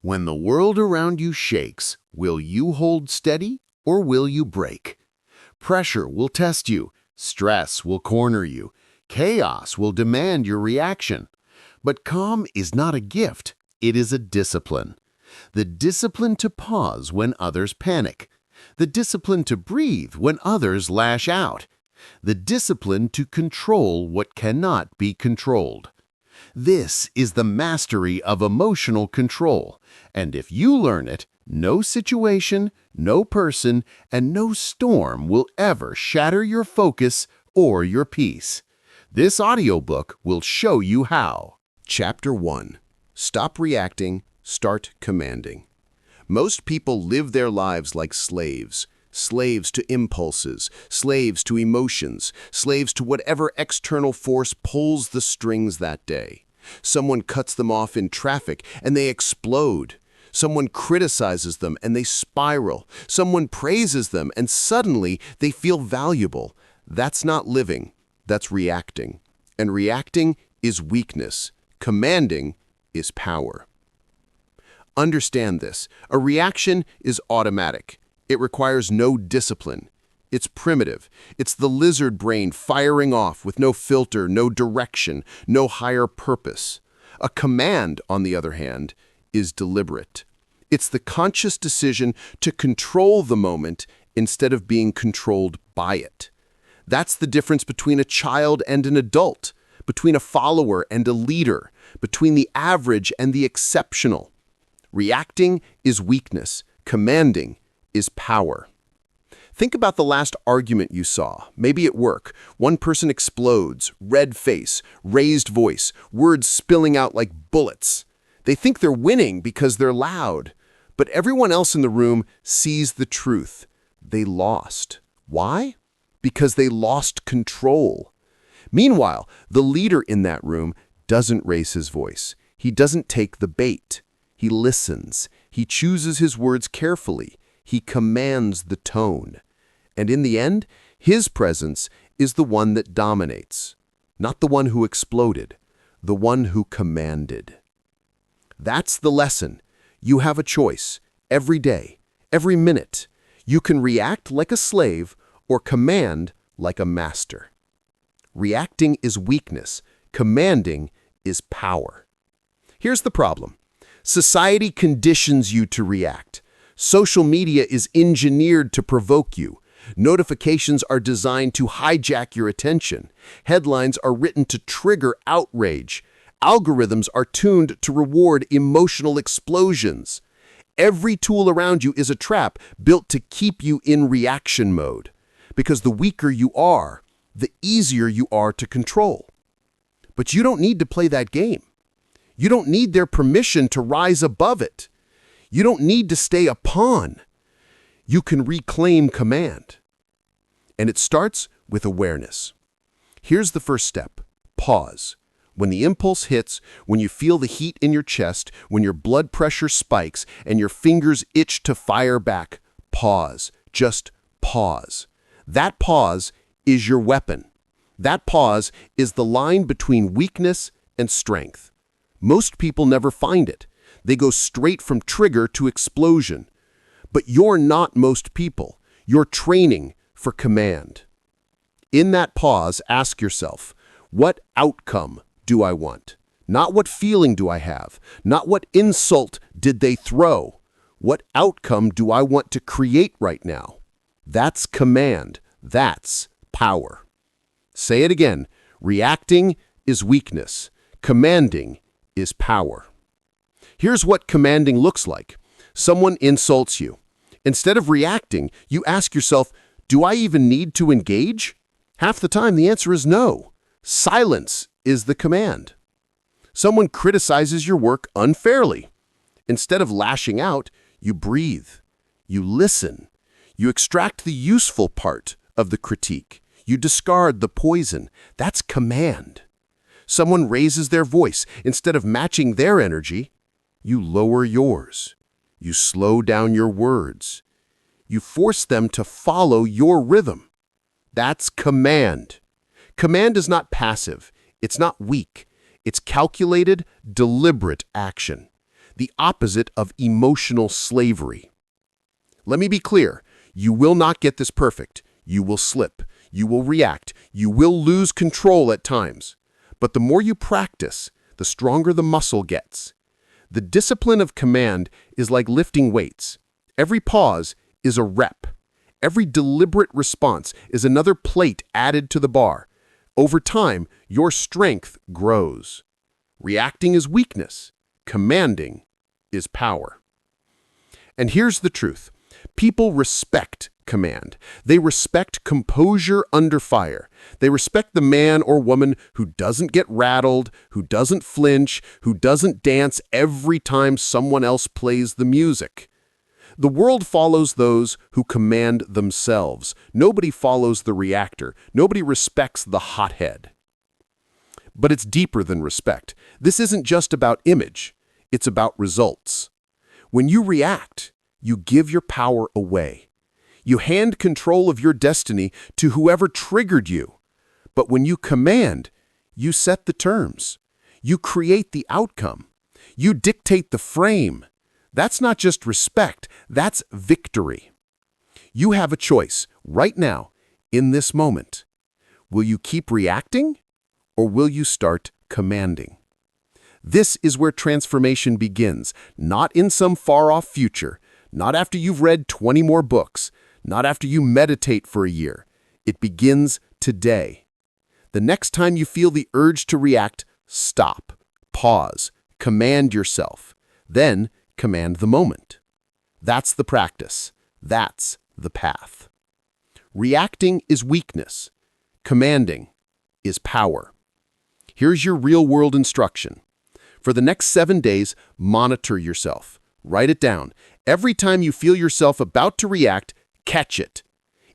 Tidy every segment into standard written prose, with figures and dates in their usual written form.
When the world around you shakes, will you hold steady or will you break? Pressure will test you, stress will corner you, chaos will demand your reaction. But calm is not a gift, it is a discipline. The discipline to pause when others panic. The discipline to breathe when others lash out. The discipline to control what cannot be controlled. This is the mastery of emotional control, and if you learn it, no situation, no person, and no storm will ever shatter your focus or your peace. This audiobook will show you how. Chapter 1. Stop reacting, start commanding. Most people live their lives like slaves. Slaves to impulses, slaves to emotions, slaves to whatever external force pulls the strings that day. Someone cuts them off in traffic and they explode. Someone criticizes them and they spiral. Someone praises them and suddenly they feel valuable. That's not living, that's reacting. And reacting is weakness. Commanding is power. Understand this. A reaction is automatic. It requires no discipline. It's primitive. It's the lizard brain firing off with no filter, no direction, no higher purpose. A command, on the other hand, is deliberate. It's the conscious decision to control the moment instead of being controlled by it. That's the difference between a child and an adult, between a follower and a leader, between the average and the exceptional. Reacting is weakness. Commanding is power. Think about the last argument you saw, maybe at work. One person explodes, red face, raised voice, words spilling out like bullets. They think they're winning because they're loud, but everyone else in the room sees the truth. They lost. Why? Because they lost control. Meanwhile, the leader in that room doesn't raise his voice. He doesn't take the bait. He listens. He chooses his words carefully. He commands the tone. And in the end, his presence is the one that dominates. Not the one who exploded, the one who commanded. That's the lesson. You have a choice every day, every minute. You can react like a slave or command like a master. Reacting is weakness. Commanding is power. Here's the problem. Society conditions you to react. Social media is engineered to provoke you. Notifications are designed to hijack your attention. Headlines are written to trigger outrage. Algorithms are tuned to reward emotional explosions. Every tool around you is a trap built to keep you in reaction mode. Because the weaker you are, the easier you are to control. But you don't need to play that game. You don't need their permission to rise above it. You don't need to stay a pawn. You can reclaim command. And it starts with awareness. Here's the first step. Pause. When the impulse hits, when you feel the heat in your chest, when your blood pressure spikes and your fingers itch to fire back, pause. Just pause. That pause is your weapon. That pause is the line between weakness and strength. Most people never find it. They go straight from trigger to explosion. But you're not most people. You're training for command. In that pause, ask yourself, what outcome do I want? Not what feeling do I have? Not what insult did they throw? What outcome do I want to create right now? That's command. That's power. Say it again. Reacting is weakness. Commanding is power. Here's what commanding looks like. Someone insults you. Instead of reacting, you ask yourself, do I even need to engage? Half the time, the answer is no. Silence is the command. Someone criticizes your work unfairly. Instead of lashing out, you breathe. You listen. You extract the useful part of the critique. You discard the poison. That's command. Someone raises their voice. Instead of matching their energy, you lower yours. You slow down your words. You force them to follow your rhythm. That's command. Command is not passive. It's not weak. It's calculated, deliberate action. the opposite of emotional slavery. Let me be clear, you will not get this perfect. You will slip. You will react. You will lose control at times. But the more you practice, the stronger the muscle gets. The discipline of command is like lifting weights. Every pause is a rep. Every deliberate response is another plate added to the bar. Over time, your strength grows. Reacting is weakness. Commanding is power. And here's the truth. People respect command. They respect composure under fire. They respect the man or woman who doesn't get rattled, who doesn't flinch, who doesn't dance every time someone else plays the music. The world follows those who command themselves. Nobody follows the reactor. Nobody respects the hothead. But it's deeper than respect. This isn't just about image. It's about results. When you react, you give your power away. You hand control of your destiny to whoever triggered you. But when you command, you set the terms. You create the outcome. You dictate the frame. That's not just respect, that's victory. You have a choice right now, in this moment. Will you keep reacting, or will you start commanding? This is where transformation begins, not in some far-off future, not after you've read 20 more books, not after you meditate for a year. It begins today. The next time you feel the urge to react, stop, pause, command yourself. Then command the moment. That's the practice. That's the path. Reacting is weakness. Commanding is power. Here's your real-world instruction. For the next 7 days, monitor yourself. Write it down. Every time you feel yourself about to react, catch it.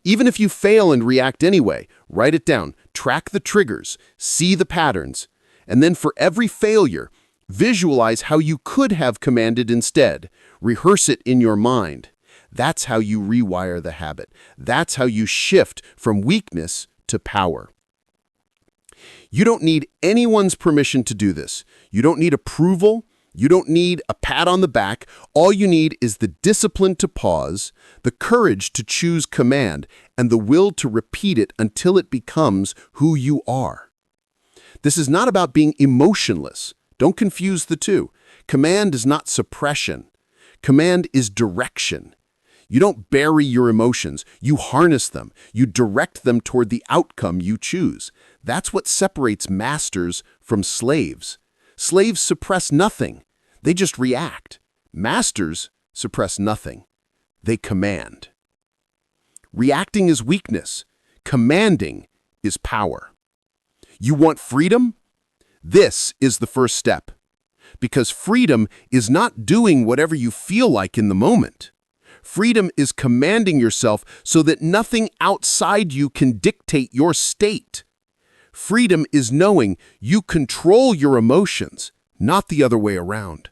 Even if you fail and react anyway, write it down. Track the triggers. See the patterns. And then for every failure, visualize how you could have commanded instead. Rehearse it in your mind. That's how you rewire the habit. That's how you shift from weakness to power. You don't need anyone's permission to do this. You don't need approval. You don't need a pat on the back. All you need is the discipline to pause, the courage to choose command, and the will to repeat it until it becomes who you are. This is not about being emotionless. Don't confuse the two. Command is not suppression. Command is direction. You don't bury your emotions. You harness them. You direct them toward the outcome you choose. That's what separates masters from slaves. Slaves suppress nothing. They just react. Masters suppress nothing. They command. Reacting is weakness. Commanding is power. You want freedom? This is the first step. Because freedom is not doing whatever you feel like in the moment. Freedom is commanding yourself so that nothing outside you can dictate your state. Freedom is knowing you control your emotions, not the other way around.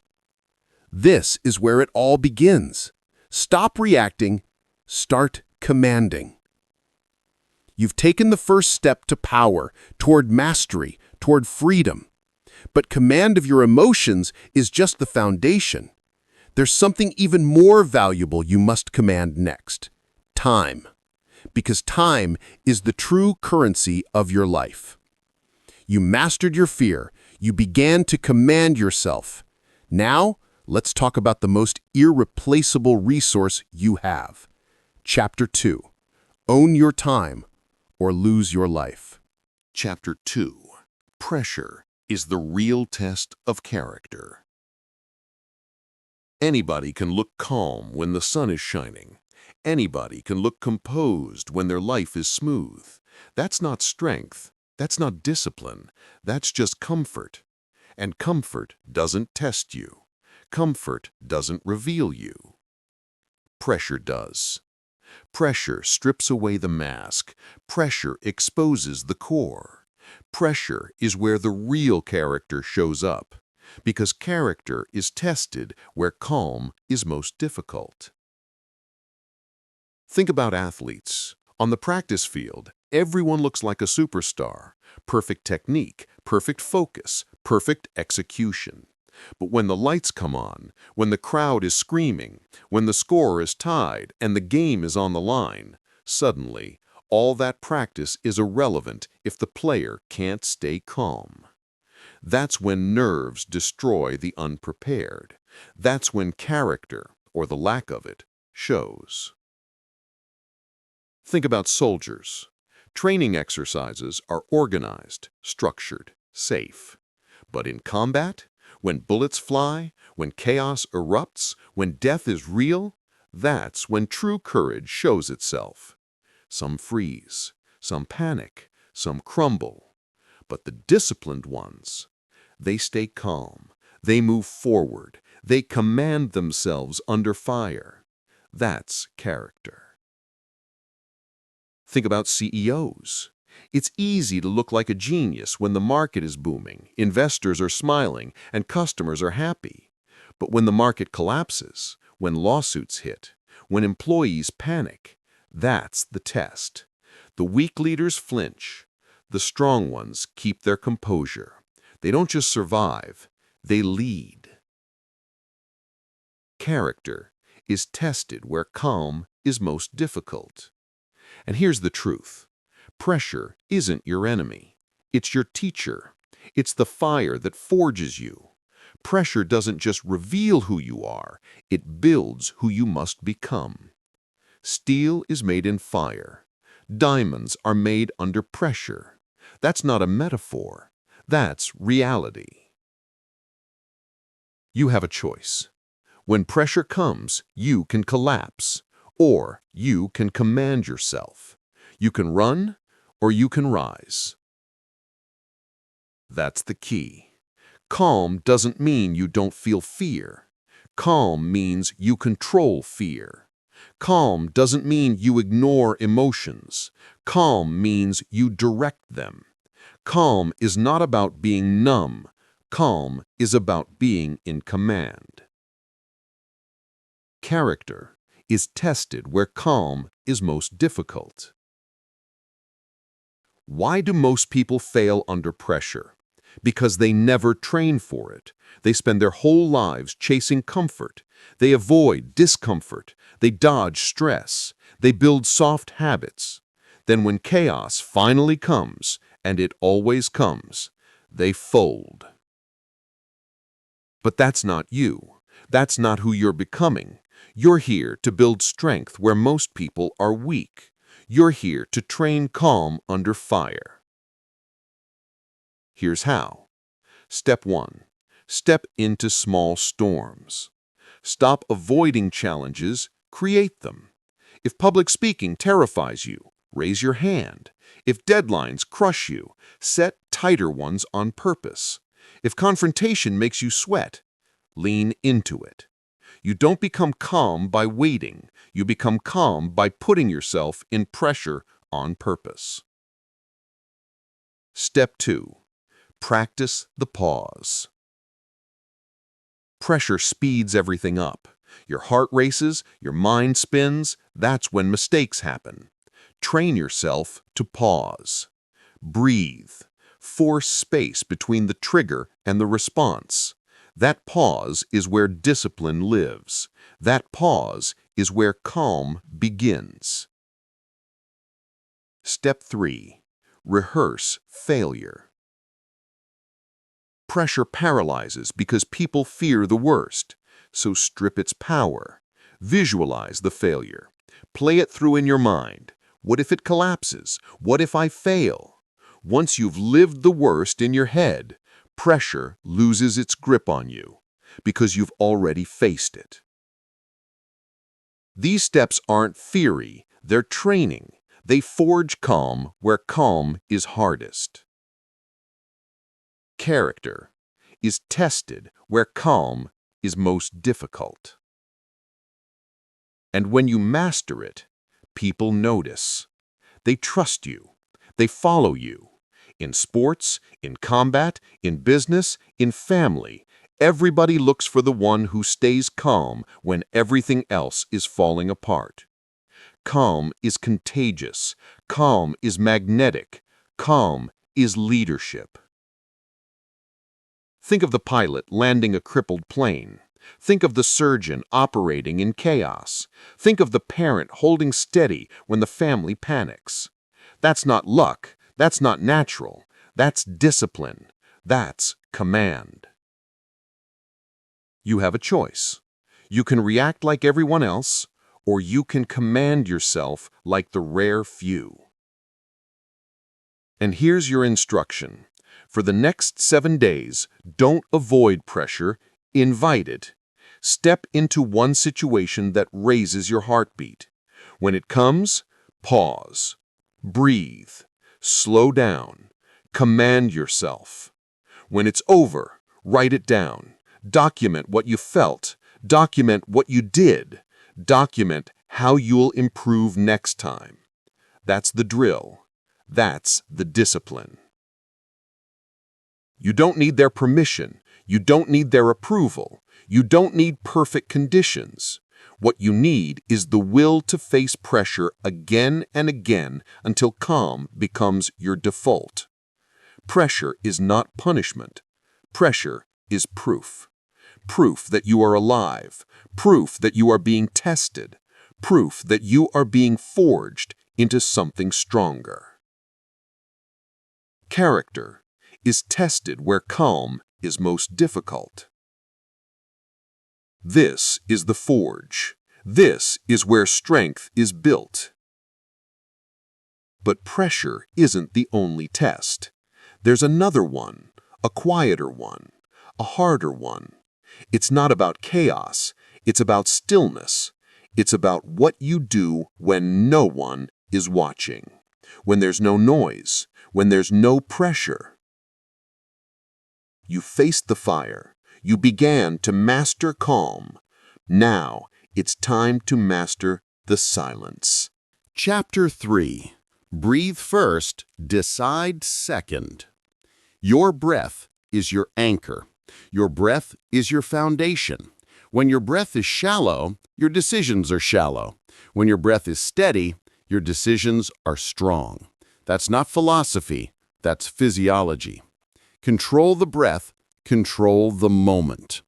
This is where it all begins. Stop reacting, start commanding. You've taken the first step to power, toward mastery, toward freedom. But command of your emotions is just the foundation. There's something even more valuable you must command next. Time. Because time is the true currency of your life. You mastered your fear. You began to command yourself. Now, let's talk about the most irreplaceable resource you have. Chapter 2. Own your time or lose your life. Chapter 2. Pressure is the real test of character. Anybody can look calm when the sun is shining. Anybody can look composed when their life is smooth. That's not strength. That's not discipline. That's just comfort. And comfort doesn't test you. Comfort doesn't reveal you. Pressure does. Pressure strips away the mask. Pressure exposes the core. Pressure is where the real character shows up, because character is tested where calm is most difficult. Think about athletes. On the practice field, everyone looks like a superstar. Perfect technique, perfect focus, perfect execution. But when the lights come on, when the crowd is screaming, when the score is tied and the game is on the line, suddenly, all that practice is irrelevant if the player can't stay calm. That's when nerves destroy the unprepared. That's when character, or the lack of it, shows. Think about soldiers. Training exercises are organized, structured, safe. But in combat, when bullets fly, when chaos erupts, when death is real, that's when true courage shows itself. Some freeze, some panic, some crumble. But the disciplined ones, they stay calm, they move forward, they command themselves under fire. That's character. Think about CEOs. It's easy to look like a genius when the market is booming, investors are smiling, and customers are happy. But when the market collapses, when lawsuits hit, when employees panic, that's the test. The weak leaders flinch. The strong ones keep their composure. They don't just survive, they lead. Character is tested where calm is most difficult. And here's the truth. Pressure isn't your enemy. It's your teacher. It's the fire that forges you. Pressure doesn't just reveal who you are, it builds who you must become. Steel is made in fire. Diamonds are made under pressure. That's not a metaphor. That's reality. You have a choice. When pressure comes, you can collapse, or you can command yourself. You can run, or you can rise. That's the key. Calm doesn't mean you don't feel fear. Calm means you control fear. Calm doesn't mean you ignore emotions. Calm means you direct them. Calm is not about being numb. Calm is about being in command. Character is tested where calm is most difficult. Why do most people fail under pressure? Because they never train for it. They spend their whole lives chasing comfort. They avoid discomfort. They dodge stress. They build soft habits. Then when chaos finally comes, and it always comes, they fold. But that's not you. That's not who you're becoming. You're here to build strength where most people are weak. You're here to train calm under fire. Here's how. Step 1. Step into small storms. Stop avoiding challenges, create them. If public speaking terrifies you, raise your hand. If deadlines crush you, set tighter ones on purpose. If confrontation makes you sweat, lean into it. You don't become calm by waiting. You become calm by putting yourself in pressure on purpose. Step 2. Practice the pause. Pressure speeds everything up. Your heart races, your mind spins. That's when mistakes happen. Train yourself to pause. Breathe. Force space between the trigger and the response. That pause is where discipline lives. That pause is where calm begins. Step 3. Rehearse failure. Pressure paralyzes because people fear the worst, so strip its power. Visualize the failure. Play it through in your mind. What if it collapses? What if I fail? Once you've lived the worst in your head, pressure loses its grip on you because you've already faced it. These steps aren't theory, they're training. They forge calm where calm is hardest. Character is tested where calm is most difficult. And when you master it, people notice. They trust you. They follow you. In sports, in combat, in business, in family, everybody looks for the one who stays calm when everything else is falling apart. Calm is contagious. Calm is magnetic. Calm is leadership. Think of the pilot landing a crippled plane. Think of the surgeon operating in chaos. Think of the parent holding steady when the family panics. That's not luck. That's not natural. That's discipline. That's command. You have a choice. You can react like everyone else, or you can command yourself like the rare few. And here's your instruction. For the next 7 days, don't avoid pressure, invite it. Step into one situation that raises your heartbeat. When it comes, pause, breathe, slow down, command yourself. When it's over, write it down. Document what you felt. Document what you did. Document how you'll improve next time. That's the drill. That's the discipline. You don't need their permission. You don't need their approval. You don't need perfect conditions. What you need is the will to face pressure again and again until calm becomes your default. Pressure is not punishment. Pressure is proof. Proof that you are alive. Proof that you are being tested. Proof that you are being forged into something stronger. Character is tested where calm is most difficult. This is the forge. This is where strength is built. But pressure isn't the only test. There's another one, a quieter one, a harder one. It's not about chaos. It's about stillness. It's about what you do when no one is watching, when there's no noise, when there's no pressure. You faced the fire. You began to master calm. Now it's time to master the silence. Chapter 3. Breathe first, decide second. Your breath is your anchor. Your breath is your foundation. When your breath is shallow, your decisions are shallow. When your breath is steady, your decisions are strong. That's not philosophy, that's physiology. Control the breath, control the moment.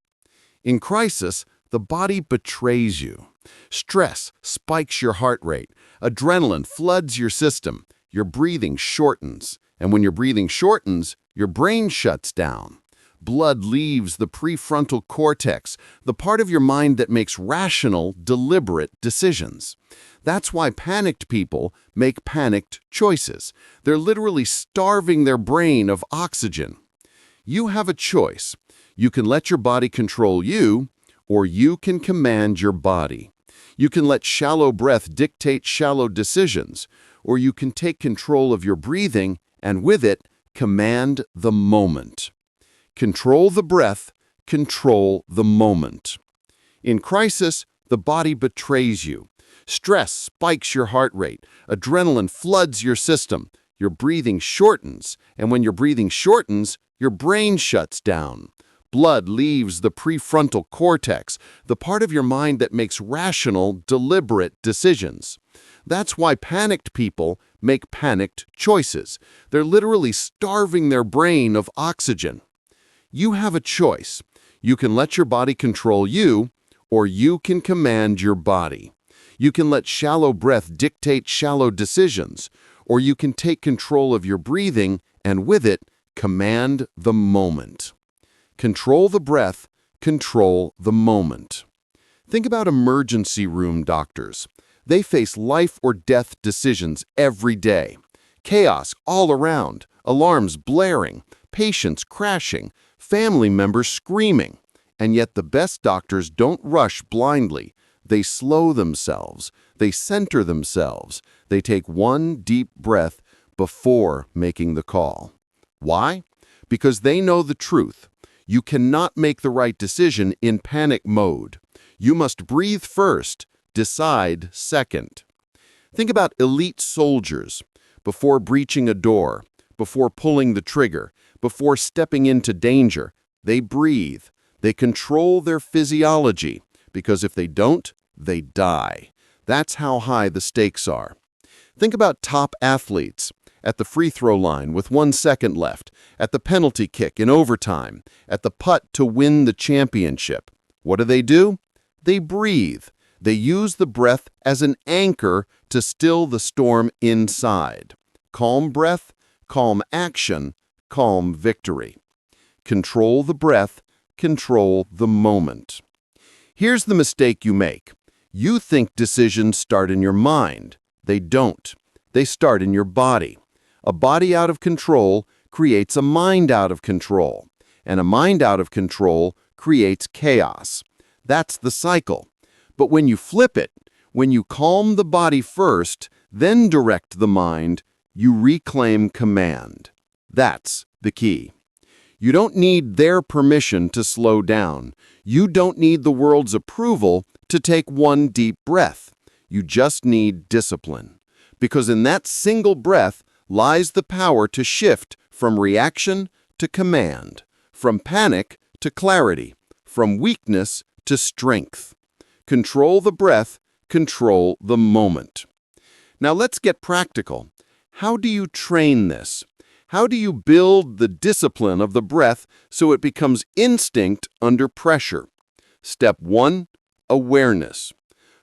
In crisis, the body betrays you. Stress spikes your heart rate. Adrenaline floods your system. Your breathing shortens. And when your breathing shortens, your brain shuts down. Blood leaves the prefrontal cortex, the part of your mind that makes rational, deliberate decisions. That's why panicked people make panicked choices. They're literally starving their brain of oxygen. You have a choice. You can let your body control you, or you can command your body. You can let shallow breath dictate shallow decisions, or you can take control of your breathing and with it, command the moment. Control the breath, control the moment. In crisis, the body betrays you. Stress spikes your heart rate. Adrenaline floods your system. Your breathing shortens, and when your breathing shortens, your brain shuts down. Blood leaves the prefrontal cortex, the part of your mind that makes rational, deliberate decisions. That's why panicked people make panicked choices. They're literally starving their brain of oxygen. You have a choice. You can let your body control you, or you can command your body. You can let shallow breath dictate shallow decisions, or you can take control of your breathing and with it, command the moment. Control the breath, control the moment. Think about emergency room doctors. They face life or death decisions every day. Chaos all around, alarms blaring, patients crashing, family members screaming. And yet the best doctors don't rush blindly. They slow themselves. They center themselves. They take one deep breath before making the call. Why? Because they know the truth. You cannot make the right decision in panic mode. You must breathe first, decide second. Think about elite soldiers. Before breaching a door, before pulling the trigger, before stepping into danger, they breathe. They control their physiology, because if they don't, they die. That's how high the stakes are. Think about top athletes. at the free throw line with 1 second left, at the penalty kick in overtime, at the putt to win the championship. What do? They breathe. They use the breath as an anchor to still the storm inside. Calm breath, calm action, calm victory. Control the breath, control the moment. Here's the mistake you make. You think decisions start in your mind. They don't. They start in your body. A body out of control creates a mind out of control, and a mind out of control creates chaos. That's the cycle. But when you flip it, when you calm the body first, then direct the mind, you reclaim command. That's the key. You don't need their permission to slow down. You don't need the world's approval to take one deep breath. You just need discipline. Because in that single breath lies the power to shift from reaction to command, from panic to clarity, from weakness to strength. Control the breath, control the moment. Now let's get practical. How do you train this? How do you build the discipline of the breath so it becomes instinct under pressure? Step 1, awareness.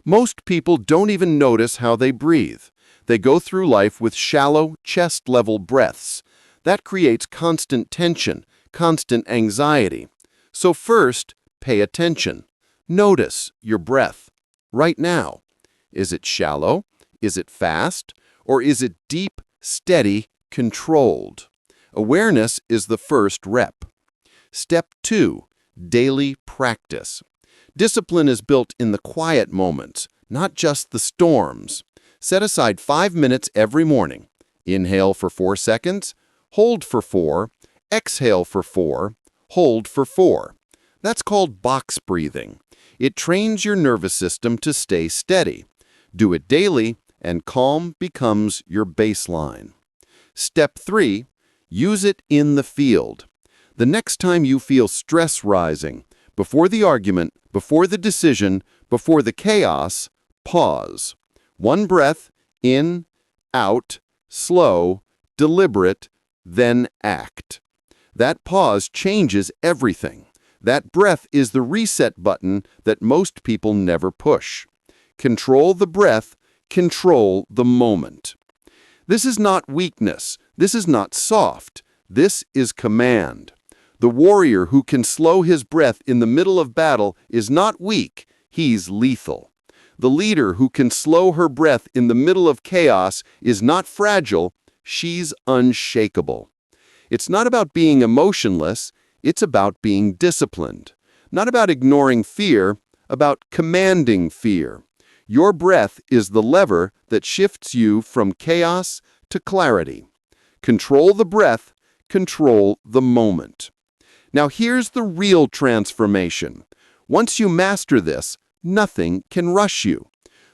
Most people don't even notice how they breathe. They go through life with shallow, chest-level breaths. That creates constant tension, constant anxiety. So first, pay attention. Notice your breath. Right now. Is it shallow? Is it fast? Or is it deep, steady, controlled? Awareness is the first rep. Step 2, daily practice. Discipline is built in the quiet moments, not just the storms. Set aside 5 minutes every morning. Inhale for 4 seconds, hold for 4, exhale for 4, hold for 4. That's called box breathing. It trains your nervous system to stay steady. Do it daily, and calm becomes your baseline. Step 3, use it in the field. The next time you feel stress rising, before the argument, before the decision, before the chaos, pause. 1 breath, in, out, slow, deliberate, then act. That pause changes everything. That breath is the reset button that most people never push. Control the breath, control the moment. This is not weakness. This is not soft. This is command. The warrior who can slow his breath in the middle of battle is not weak. He's lethal. The leader who can slow her breath in the middle of chaos is not fragile. She's unshakable. It's not about being emotionless. It's about being disciplined. Not about ignoring fear, about commanding fear. Your breath is the lever that shifts you from chaos to clarity. Control the breath, control the moment. Now here's the real transformation. Once you master this, nothing can rush you.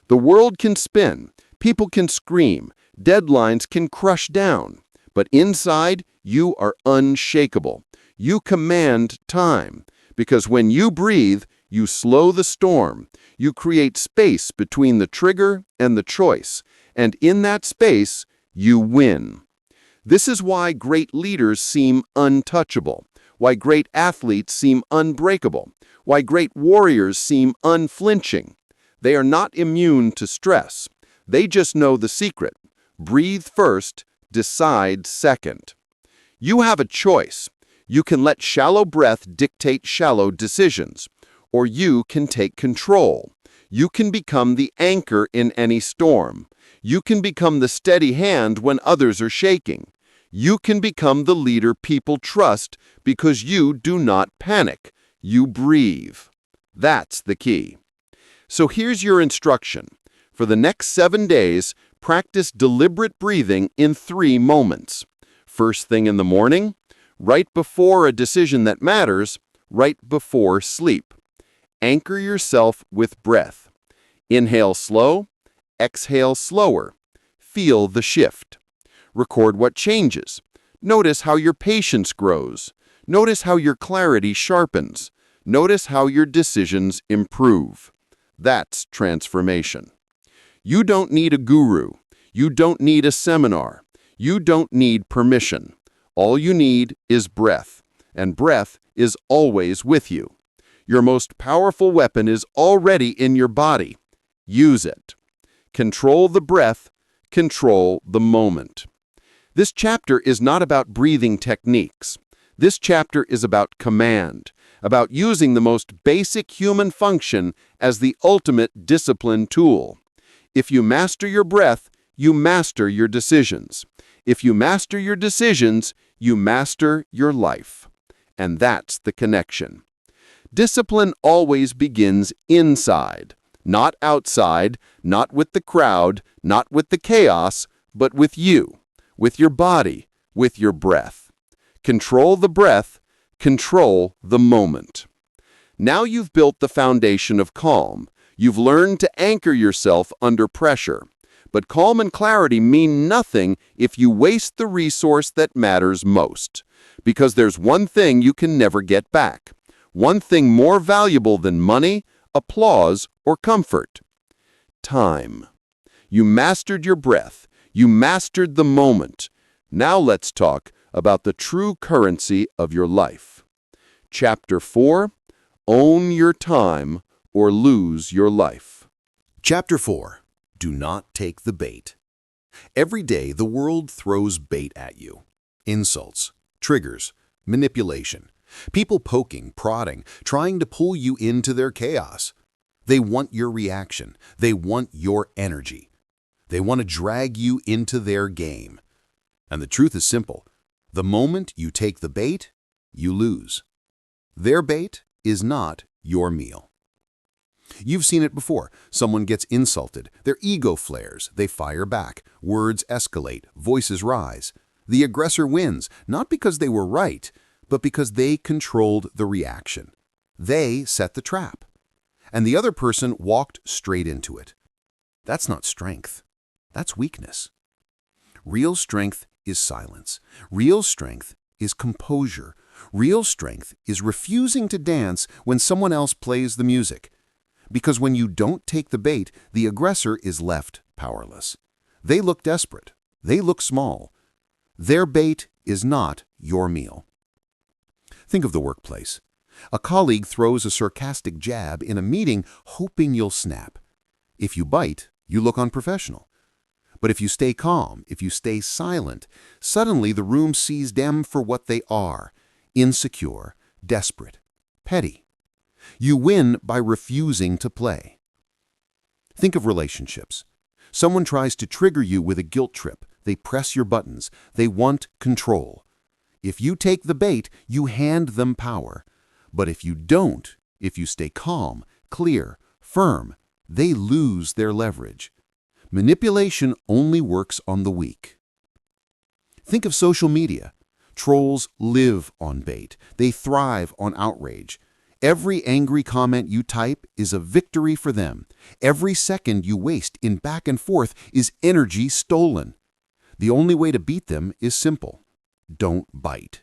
The world can spin, people can scream, deadlines can crush down. But inside, you are unshakable. You command time, because when you breathe, you slow the storm. You create space between the trigger and the choice, and in that space, you win. This is why great leaders seem untouchable, why great athletes seem unbreakable, why great warriors seem unflinching. They are not immune to stress. They just know the secret. Breathe first, decide second. You have a choice. You can let shallow breath dictate shallow decisions, or you can take control. You can become the anchor in any storm. You can become the steady hand when others are shaking. You can become the leader people trust because you do not panic. You breathe. That's the key. So here's your instruction. For the next 7 days, practice deliberate breathing in 3 moments. First thing in the morning, right before a decision that matters, right before sleep. Anchor yourself with breath. Inhale slow, exhale slower. Feel the shift. Record what changes. Notice how your patience grows. Notice how your clarity sharpens. Notice how your decisions improve. That's transformation. You don't need a guru. You don't need a seminar. You don't need permission. All you need is breath, and breath is always with you. Your most powerful weapon is already in your body. Use it. Control the breath, control the moment. This chapter is not about breathing techniques. This chapter is about command, about using the most basic human function as the ultimate discipline tool. If you master your breath, you master your decisions. If you master your decisions, you master your life. And that's the connection. Discipline always begins inside, not outside, not with the crowd, not with the chaos, but with you, with your body, with your breath. Control the breath, control the moment. Now you've built the foundation of calm. You've learned to anchor yourself under pressure. But calm and clarity mean nothing if you waste the resource that matters most. Because there's one thing you can never get back. One thing more valuable than money, applause, or comfort. Time. You mastered your breath. You mastered the moment. Now let's talk about the true currency of your life. Chapter 4, Own Your Time or Lose Your Life. Chapter 4. Do not take the bait. Every day, the world throws bait at you. Insults, triggers, manipulation. People poking, prodding, trying to pull you into their chaos. They want your reaction. They want your energy. They want to drag you into their game. And the truth is simple. The moment you take the bait, you lose. Their bait is not your meal. You've seen it before. Someone gets insulted. Their ego flares. They fire back. Words escalate. Voices rise. The aggressor wins, not because they were right, but because they controlled the reaction. They set the trap. And the other person walked straight into it. That's not strength. That's weakness. Real strength is silence. Real strength is composure. Real strength is refusing to dance when someone else plays the music. Because when you don't take the bait, the aggressor is left powerless. They look desperate. They look small. Their bait is not your meal. Think of the workplace. A colleague throws a sarcastic jab in a meeting, hoping you'll snap. If you bite, you look unprofessional. But if you stay calm, if you stay silent, suddenly the room sees them for what they are: insecure, desperate, petty. You win by refusing to play. Think of relationships. Someone tries to trigger you with a guilt trip. They press your buttons. They want control. If you take the bait, you hand them power. But if you don't, if you stay calm, clear, firm, they lose their leverage. Manipulation only works on the weak. Think of social media. Trolls live on bait. They thrive on outrage. Every angry comment you type is a victory for them. Every second you waste in back and forth is energy stolen. The only way to beat them is simple. Don't bite.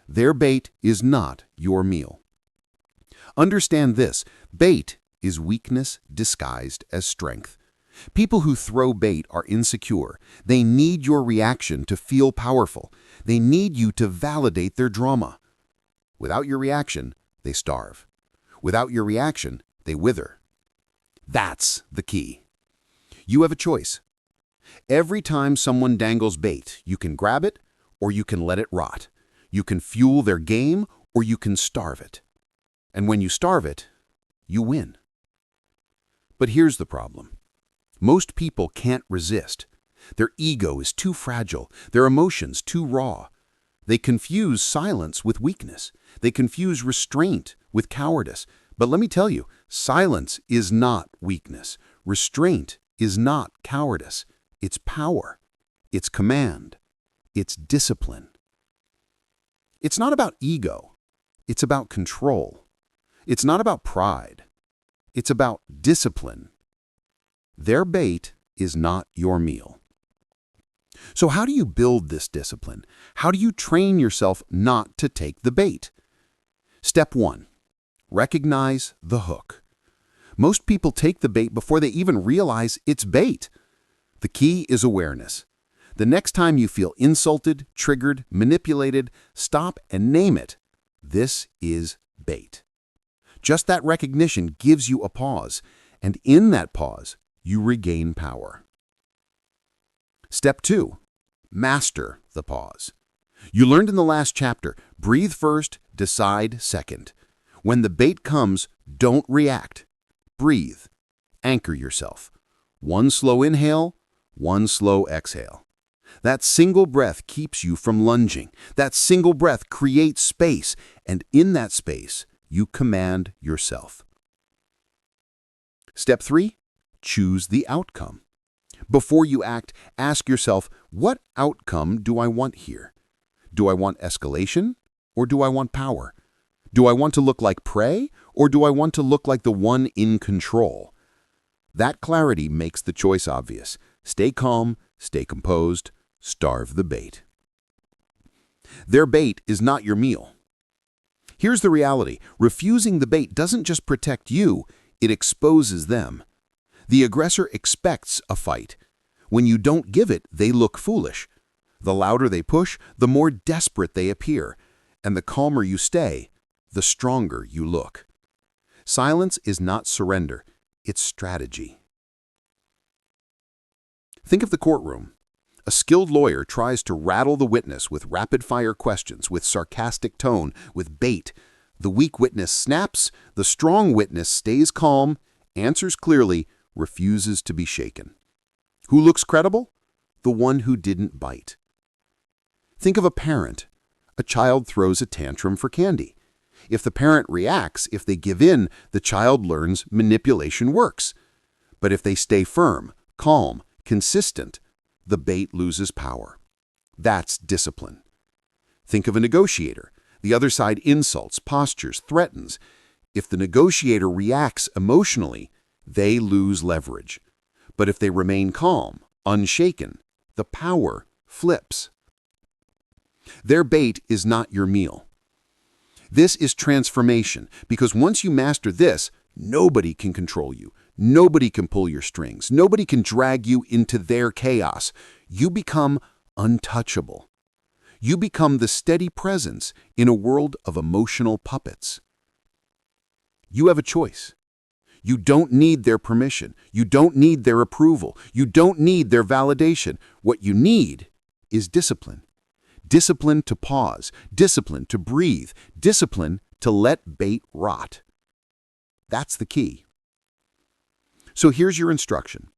Their bait is not your meal. Understand this: bait is weakness disguised as strength. People who throw bait are insecure. They need your reaction to feel powerful. They need you to validate their drama. Without your reaction, they starve. Without your reaction, they wither. That's the key. You have a choice. Every time someone dangles bait, you can grab it or you can let it rot. You can fuel their game or you can starve it. And when you starve it, you win. But here's the problem. Most people can't resist. Their ego is too fragile, their emotions too raw. They confuse silence with weakness. They confuse restraint with cowardice. But let me tell you, silence is not weakness. Restraint is not cowardice. It's power. It's command. It's discipline. It's not about ego. It's about control. It's not about pride. It's about discipline. Their bait is not your meal. So how do you build this discipline? How do you train yourself not to take the bait? Step 1. Recognize the hook. Most people take the bait before they even realize it's bait. The key is awareness. The next time you feel insulted, triggered, manipulated, stop and name it. This is bait. Just that recognition gives you a pause, and in that pause, you regain power. Step 2. Master the pause. You learned in the last chapter, breathe first, decide second. When the bait comes, don't react. Breathe. Anchor yourself. One slow inhale, one slow exhale. That single breath keeps you from lunging. That single breath creates space, and in that space, you command yourself. Step 3. Choose the outcome. Before you act, ask yourself, what outcome do I want here? Do I want escalation, or do I want power? Do I want to look like prey, or do I want to look like the one in control? That clarity makes the choice obvious. Stay calm, stay composed, starve the bait. Their bait is not your meal. Here's the reality. Refusing the bait doesn't just protect you, it exposes them. The aggressor expects a fight. When you don't give it, they look foolish. The louder they push, the more desperate they appear. And the calmer you stay, the stronger you look. Silence is not surrender, it's strategy. Think of the courtroom. A skilled lawyer tries to rattle the witness with rapid-fire questions, with sarcastic tone, with bait. The weak witness snaps, the strong witness stays calm, answers clearly, refuses to be shaken. Who looks credible? The one who didn't bite. Think of a parent. A child throws a tantrum for candy. If the parent reacts, if they give in, the child learns manipulation works. But if they stay firm, calm, consistent, the bait loses power. That's discipline. Think of a negotiator. The other side insults, postures, threatens. If the negotiator reacts emotionally, they lose leverage. But if they remain calm, unshaken, the power flips. Their bait is not your meal. This is transformation, because once you master this, nobody can control you. Nobody can pull your strings. Nobody can drag you into their chaos. You become untouchable. You become the steady presence in a world of emotional puppets. You have a choice. You don't need their permission. You don't need their approval. You don't need their validation. What you need is discipline. Discipline to pause. Discipline to breathe. Discipline to let bait rot. That's the key. So here's your instruction.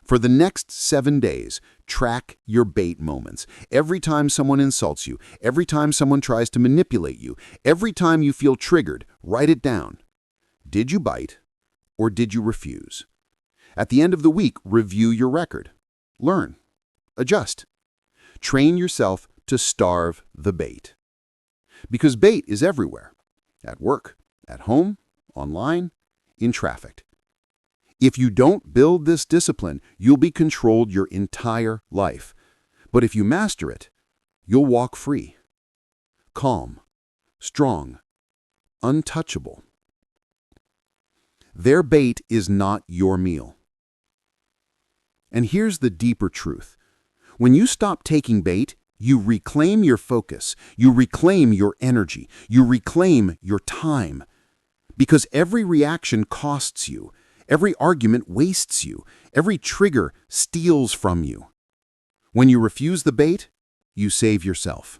For the next 7 days, track your bait moments. Every time someone insults you, every time someone tries to manipulate you, every time you feel triggered, write it down. Did you bite, or did you refuse? At the end of the week, review your record. Learn. Adjust. Train yourself to starve the bait. Because bait is everywhere. At work, at home, online, in traffic. If you don't build this discipline, you'll be controlled your entire life. But if you master it, you'll walk free, calm, strong, untouchable. Their bait is not your meal. And here's the deeper truth. When you stop taking bait, you reclaim your focus, you reclaim your energy, you reclaim your time. Because every reaction costs you. Every argument wastes you. Every trigger steals from you. When you refuse the bait, you save yourself.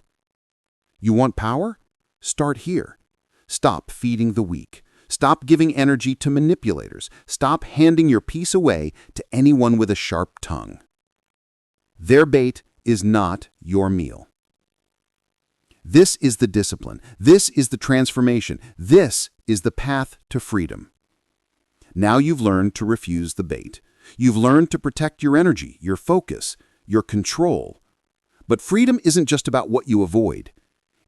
You want power? Start here. Stop feeding the weak. Stop giving energy to manipulators. Stop handing your peace away to anyone with a sharp tongue. Their bait is not your meal. This is the discipline. This is the transformation. This is the path to freedom. Now you've learned to refuse the bait. You've learned to protect your energy, your focus, your control. But freedom isn't just about what you avoid.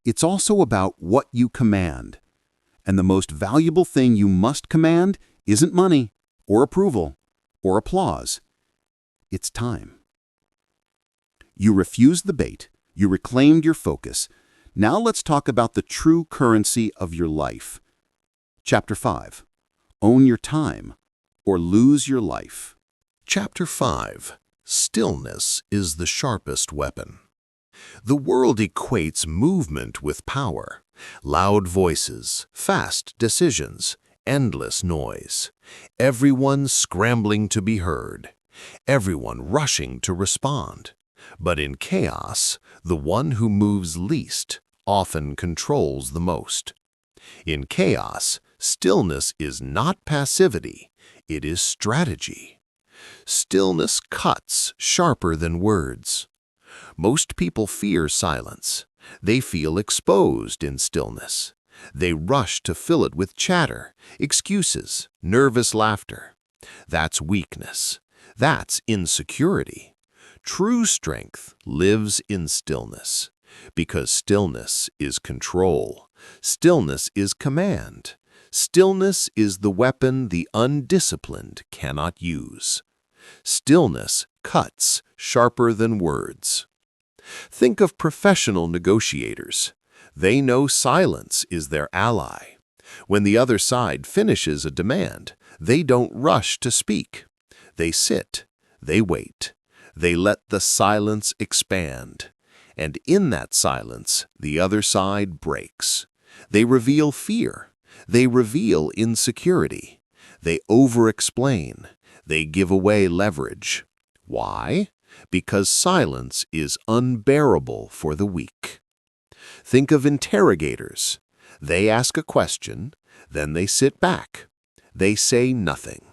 It's also about what you command. And the most valuable thing you must command isn't money or approval or applause. It's time. You refused the bait. You reclaimed your focus. Now let's talk about the true currency of your life. Chapter 5. Own your time or lose your life. Chapter 5. Stillness is the sharpest weapon. The world equates movement with power. Loud voices, fast decisions, endless noise. Everyone scrambling to be heard. Everyone rushing to respond. But in chaos, the one who moves least often controls the most. In chaos, stillness is not passivity, it is strategy. Stillness cuts sharper than words. Most people fear silence. They feel exposed in stillness. They rush to fill it with chatter, excuses, nervous laughter. That's weakness. That's insecurity. True strength lives in stillness, because stillness is control. Stillness is command. Stillness is the weapon the undisciplined cannot use. Stillness cuts sharper than words. Think of professional negotiators. They know silence is their ally. When the other side finishes a demand, they don't rush to speak. They sit, they wait, they let the silence expand. And in that silence, the other side breaks. They reveal fear. They reveal insecurity. They over-explain. They give away leverage. Why? Because silence is unbearable for the weak. Think of interrogators. They ask a question, then they sit back. They say nothing.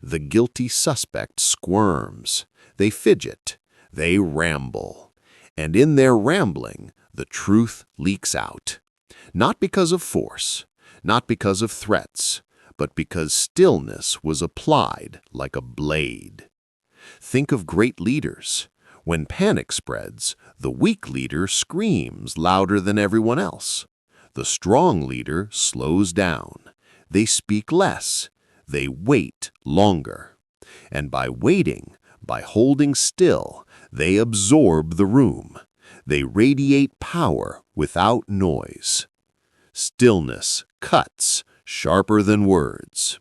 The guilty suspect squirms. They fidget. They ramble. And in their rambling, the truth leaks out. Not because of force, not because of threats, but because stillness was applied like a blade. Think of great leaders. When panic spreads, the weak leader screams louder than everyone else. The strong leader slows down. They speak less. They wait longer. And by waiting, by holding still, they absorb the room. They radiate power without noise. Stillness cuts sharper than words.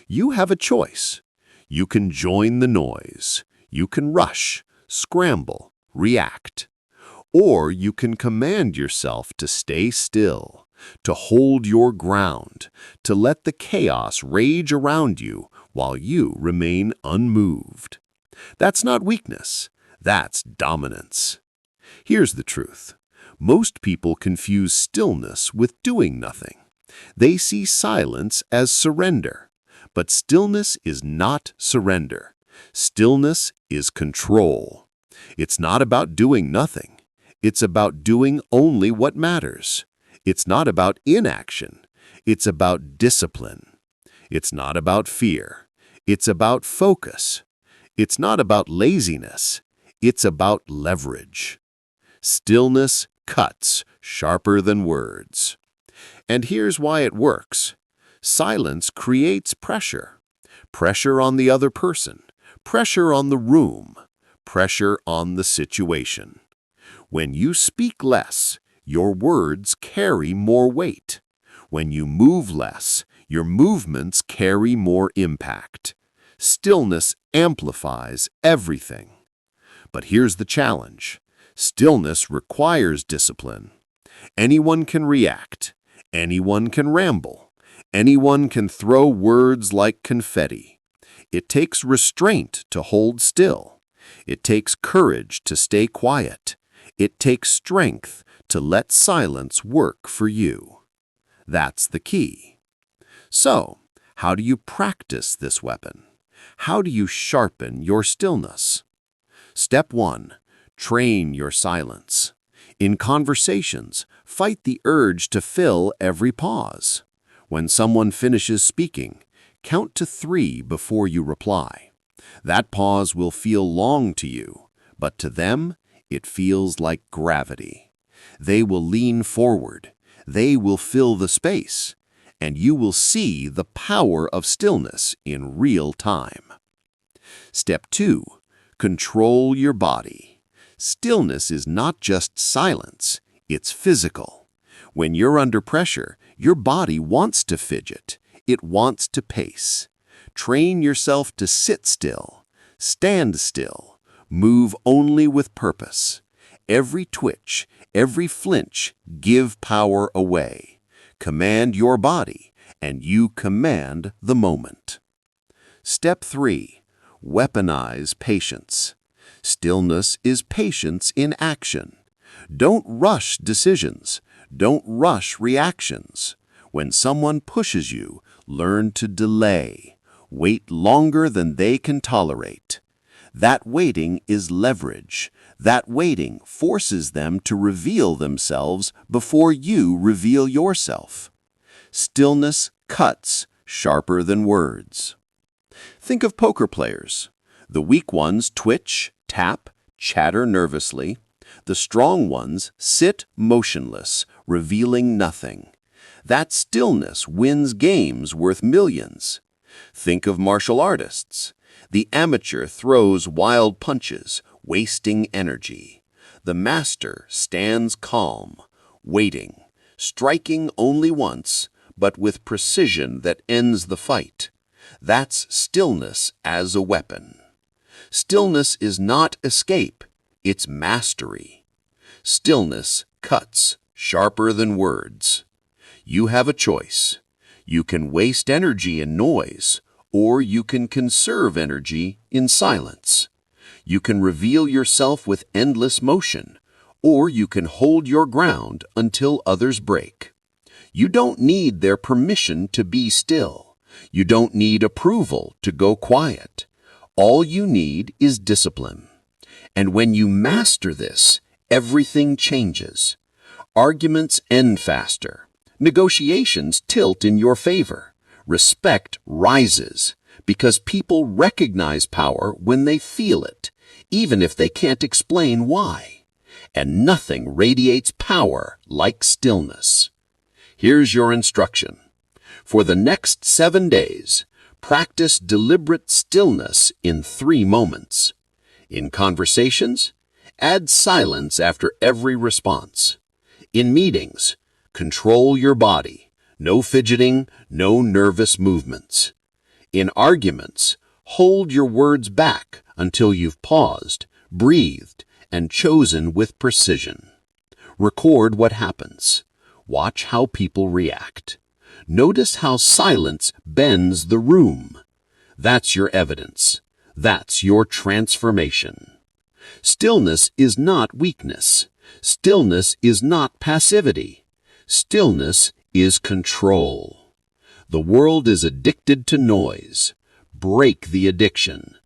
You have a choice. You can join the noise. You can rush, scramble, react. Or you can command yourself to stay still, to hold your ground, to let the chaos rage around you while you remain unmoved. That's not weakness. That's dominance. Here's the truth. Most people confuse stillness with doing nothing. They see silence as surrender. But stillness is not surrender. Stillness is control. It's not about doing nothing. It's about doing only what matters. It's not about inaction. It's about discipline. It's not about fear. It's about focus. It's not about laziness. It's about leverage. Stillness cuts sharper than words. And here's why it works. Silence creates pressure. Pressure on the other person. Pressure on the room. Pressure on the situation. When you speak less, your words carry more weight. When you move less, your movements carry more impact. Stillness amplifies everything. But here's the challenge. Stillness requires discipline. Anyone can react. Anyone can ramble. Anyone can throw words like confetti. It takes restraint to hold still. It takes courage to stay quiet. It takes strength to let silence work for you. That's the key. So, how do you practice this weapon? How do you sharpen your stillness? Step 1. Train your silence. In conversations, fight the urge to fill every pause. When someone finishes speaking, count to 3 before you reply. That pause will feel long to you, but to them, it feels like gravity. They will lean forward. They will fill the space, and you will see the power of stillness in real time. Step 2. Control your body. Stillness is not just silence, it's physical. When you're under pressure, your body wants to fidget. It wants to pace. Train yourself to sit still, stand still, Move only with purpose. Every twitch, every flinch, give power away. Command your body, and you command the moment. Step 3. Weaponize patience. Stillness is patience in action. Don't rush decisions. Don't rush reactions. When someone pushes you, learn to delay. Wait longer than they can tolerate. That waiting is leverage. That waiting forces them to reveal themselves before you reveal yourself. Stillness cuts sharper than words. Think of poker players. The weak ones twitch, tap, chatter nervously. The strong ones sit motionless, revealing nothing. That stillness wins games worth millions. Think of martial artists. The amateur throws wild punches, wasting energy. The master stands calm, waiting, striking only once, but with precision that ends the fight. That's stillness as a weapon. Stillness is not escape, it's mastery. Stillness cuts sharper than words. You have a choice. You can waste energy in noise, or you can conserve energy in silence. You can reveal yourself with endless motion, or you can hold your ground until others break. You don't need their permission to be still. You don't need approval to go quiet. All you need is discipline. And when you master this, everything changes. Arguments end faster. Negotiations tilt in your favor. Respect rises because people recognize power when they feel it, even if they can't explain why. And nothing radiates power like stillness. Here's your instruction. For the next 7 days, practice deliberate stillness in 3 moments. In conversations, add silence after every response. In meetings, control your body. No fidgeting, no nervous movements. In arguments, hold your words back until you've paused, breathed, and chosen with precision. Record what happens. Watch how people react. Notice how silence bends the room. That's your evidence. That's your transformation. Stillness is not weakness. Stillness is not passivity. Stillness is control. The world is addicted to noise. Break the addiction.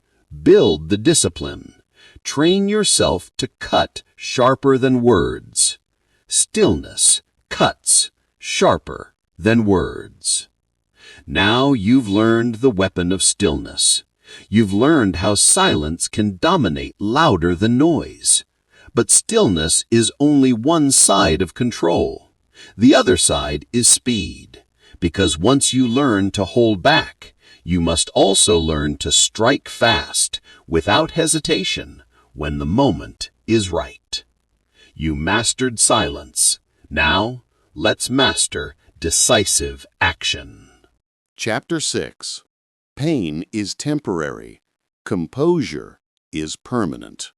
Build the discipline. Train yourself to cut sharper than words. Stillness cuts sharper than words. Now you've learned the weapon of stillness. You've learned how silence can dominate louder than noise. But stillness is only one side of control. The other side is speed. Because once you learn to hold back, you must also learn to strike fast, without hesitation, when the moment is right. You mastered silence. Now, let's master decisive action. Chapter 6. Pain is temporary. Composure is permanent.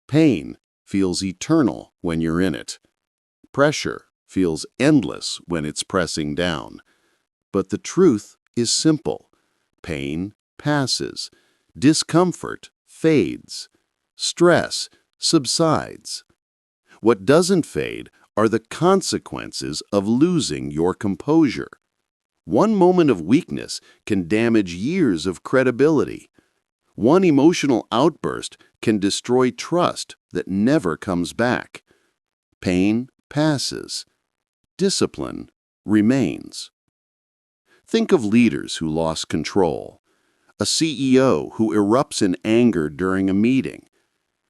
Pain feels eternal when you're in it. Pressure feels endless when it's pressing down. But the truth is simple. Pain passes. Discomfort fades. Stress subsides. What doesn't fade are the consequences of losing your composure. One moment of weakness can damage years of credibility. One emotional outburst can destroy trust that never comes back. Pain passes. Discipline remains. Think of leaders who lost control. A CEO who erupts in anger during a meeting.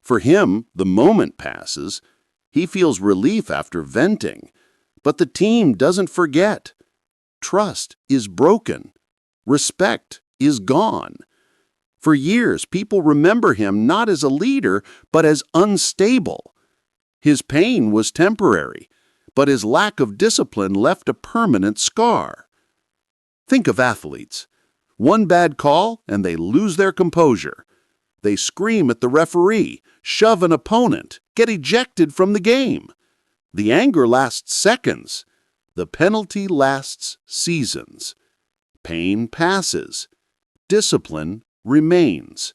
For him, the moment passes. He feels relief after venting. But the team doesn't forget. Trust is broken. Respect is gone. For years, people remember him not as a leader, but as unstable. His pain was temporary, but his lack of discipline left a permanent scar. Think of athletes. One bad call and they lose their composure. They scream at the referee, shove an opponent, get ejected from the game. The anger lasts seconds. The penalty lasts seasons. Pain passes. Discipline remains.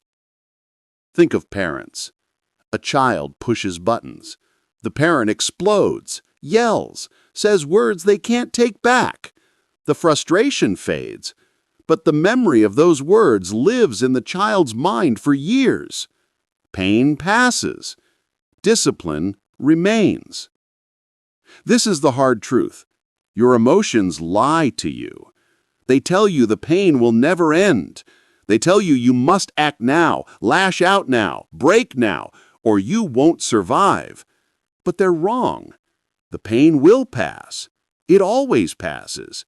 Think of parents. A child pushes buttons. The parent explodes, yells, says words they can't take back. The frustration fades, but the memory of those words lives in the child's mind for years. Pain passes. Discipline remains. This is the hard truth. Your emotions lie to you. They tell you the pain will never end. They tell you you must act now, lash out now, break now, or you won't survive. But they're wrong. The pain will pass. It always passes.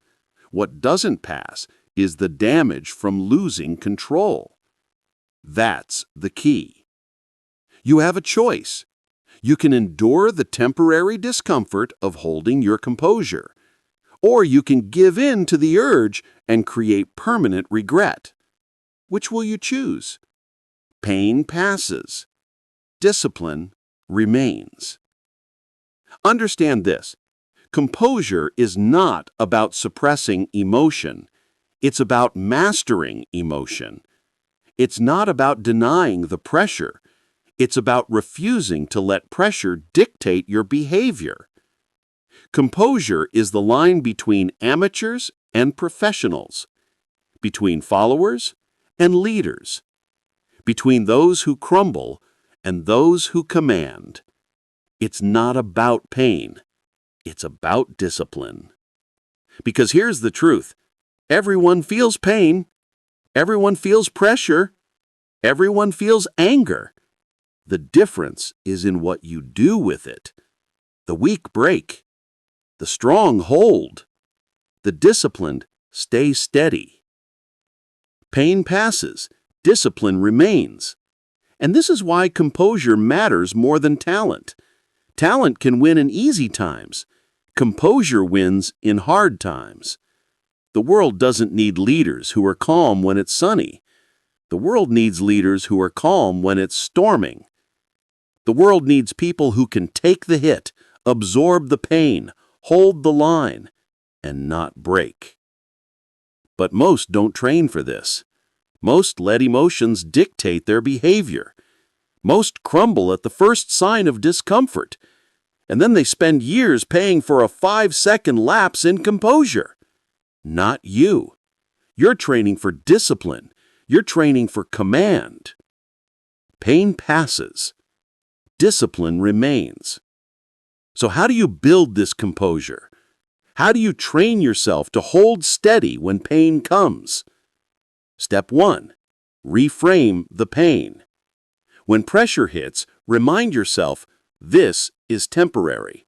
What doesn't pass is the damage from losing control. That's the key. You have a choice. You can endure the temporary discomfort of holding your composure, or you can give in to the urge and create permanent regret. Which will you choose? Pain passes. Discipline remains. Understand this. Composure is not about suppressing emotion. It's about mastering emotion. It's not about denying the pressure. It's about refusing to let pressure dictate your behavior. Composure is the line between amateurs and professionals, between followers and leaders, between those who crumble and those who command. It's not about pain. It's about discipline. Because here's the truth. Everyone feels pain. Everyone feels pressure. Everyone feels anger. The difference is in what you do with it. The weak break. The strong hold. The disciplined stay steady. Pain passes. Discipline remains. And this is why composure matters more than talent. Talent can win in easy times. Composure wins in hard times. The world doesn't need leaders who are calm when it's sunny. The world needs leaders who are calm when it's storming. The world needs people who can take the hit, absorb the pain, hold the line, and not break. But most don't train for this. Most let emotions dictate their behavior. Most crumble at the first sign of discomfort, and then they spend years paying for a 5-second lapse in composure. Not you. You're training for discipline. You're training for command. Pain passes. Discipline remains. So how do you build this composure? How do you train yourself to hold steady when pain comes? Step 1. Reframe the pain. When pressure hits, remind yourself, this is temporary.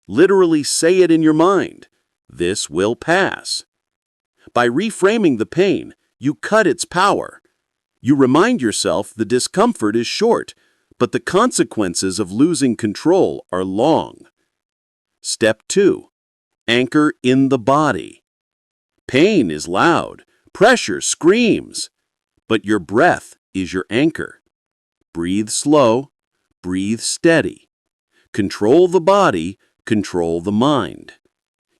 Literally say it in your mind. This will pass. By reframing the pain, you cut its power. You remind yourself the discomfort is short, but the consequences of losing control are long. Step 2. Anchor in the body. Pain is loud. Pressure screams. But your breath is your anchor. Breathe slow. Breathe steady. Control the body. Control the mind.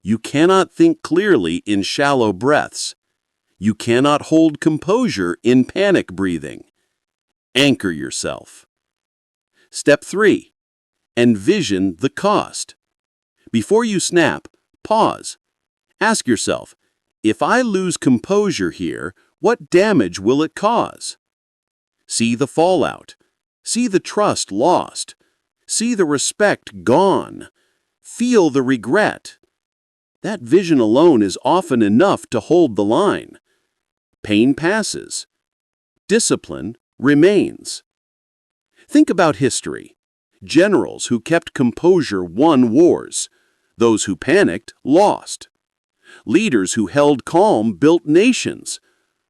You cannot think clearly in shallow breaths. You cannot hold composure in panic breathing. Anchor yourself. Step 3. Envision the cost. Before you snap, pause. Ask yourself, if I lose composure here, what damage will it cause? See the fallout. See the trust lost. See the respect gone. Feel the regret. That vision alone is often enough to hold the line. Pain passes. Discipline remains. Think about history. Generals who kept composure won wars. Those who panicked lost. Leaders who held calm built nations.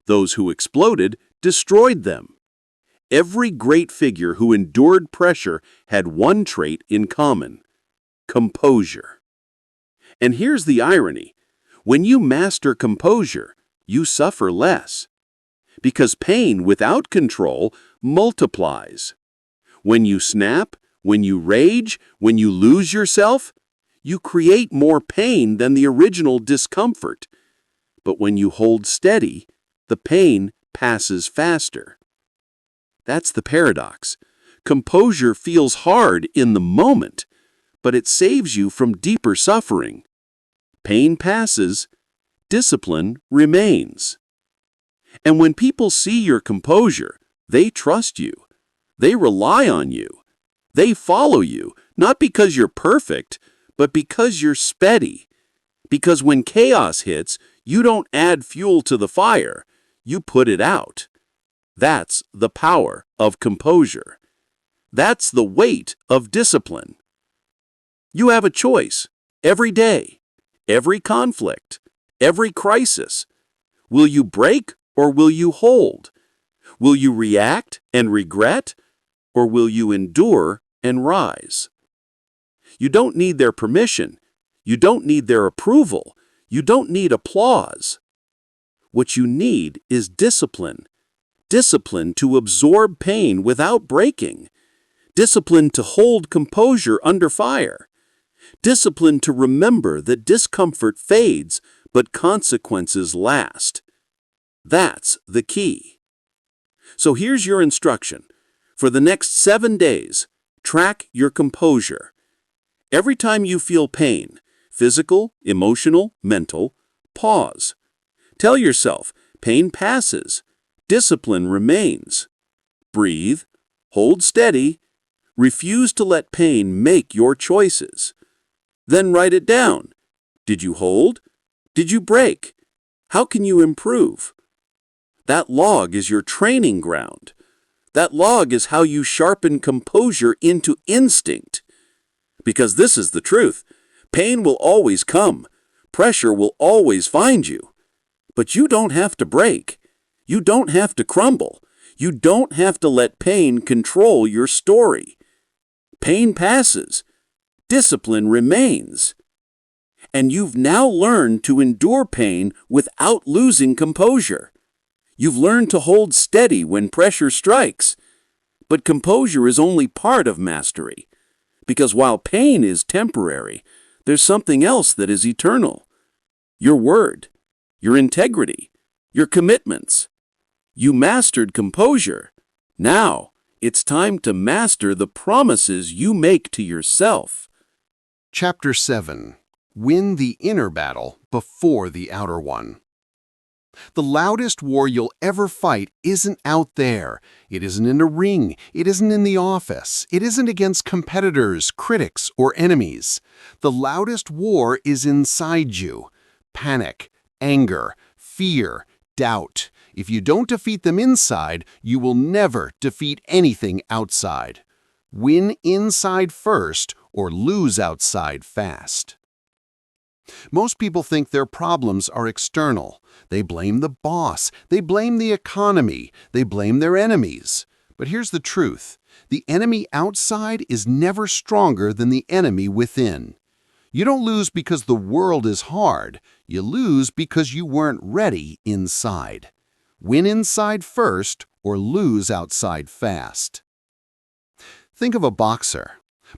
Those who exploded destroyed them. Every great figure who endured pressure had one trait in common: composure. And here's the irony. When you master composure, you suffer less. Because pain without control multiplies. When you snap, when you rage, when you lose yourself, you create more pain than the original discomfort. But when you hold steady, the pain passes faster. That's the paradox. Composure feels hard in the moment, but it saves you from deeper suffering. Pain passes, discipline remains. And when people see your composure, they trust you. They rely on you. They follow you, not because you're perfect, but because you're steady. Because when chaos hits, you don't add fuel to the fire, you put it out. That's the power of composure. That's the weight of discipline. You have a choice every day, every conflict, every crisis. Will you break or will you hold? Will you react and regret, or will you endure and rise? You don't need their permission. You don't need their approval. You don't need applause. What you need is discipline. Discipline to absorb pain without breaking. Discipline to hold composure under fire. Discipline to remember that discomfort fades, but consequences last. That's the key. So here's your instruction. For the next 7 days, track your composure. Every time you feel pain, physical, emotional, mental, pause. Tell yourself, pain passes, discipline remains. Breathe, hold steady, refuse to let pain make your choices. Then write it down. Did you hold? Did you break? How can you improve? That log is your training ground. That log is how you sharpen composure into instinct. Because this is the truth. Pain will always come. Pressure will always find you. But you don't have to break. You don't have to crumble. You don't have to let pain control your story. Pain passes. Discipline remains. And you've now learned to endure pain without losing composure. You've learned to hold steady when pressure strikes. But composure is only part of mastery. Because while pain is temporary, there's something else that is eternal. Your word, your integrity, your commitments. You mastered composure. Now, it's time to master the promises you make to yourself. Chapter 7. Win the inner battle before the outer one. The loudest war you'll ever fight isn't out there. It isn't in a ring. It isn't in the office. It isn't against competitors, critics, or enemies. The loudest war is inside you. Panic, anger, fear, doubt. If you don't defeat them inside, you will never defeat anything outside. Win inside first or lose outside fast. Most people think their problems are external. They blame the boss. They blame the economy. They blame their enemies. But here's the truth. The enemy outside is never stronger than the enemy within. You don't lose because the world is hard. You lose because you weren't ready inside. Win inside first or lose outside fast. Think of a boxer.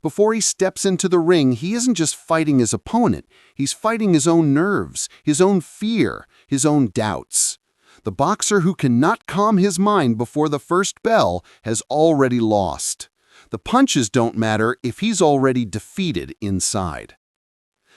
Before he steps into the ring, he isn't just fighting his opponent. He's fighting his own nerves, his own fear, his own doubts. The boxer who cannot calm his mind before the first bell has already lost. The punches don't matter if he's already defeated inside.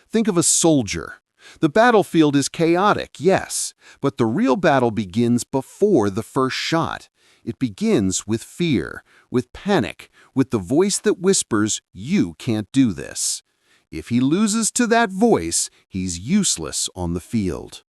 Think of a soldier. The battlefield is chaotic, yes, but the real battle begins before the first shot. It begins with fear, with panic, with the voice that whispers, "You can't do this." If he loses to that voice, he's useless on the field.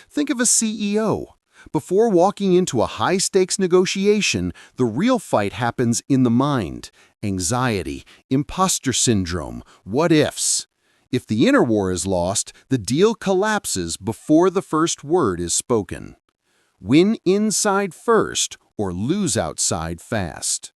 Think of a CEO. Before walking into a high-stakes negotiation, the real fight happens in the mind. Anxiety, imposter syndrome, what-ifs. If the inner war is lost, the deal collapses before the first word is spoken. Win inside first or lose outside fast.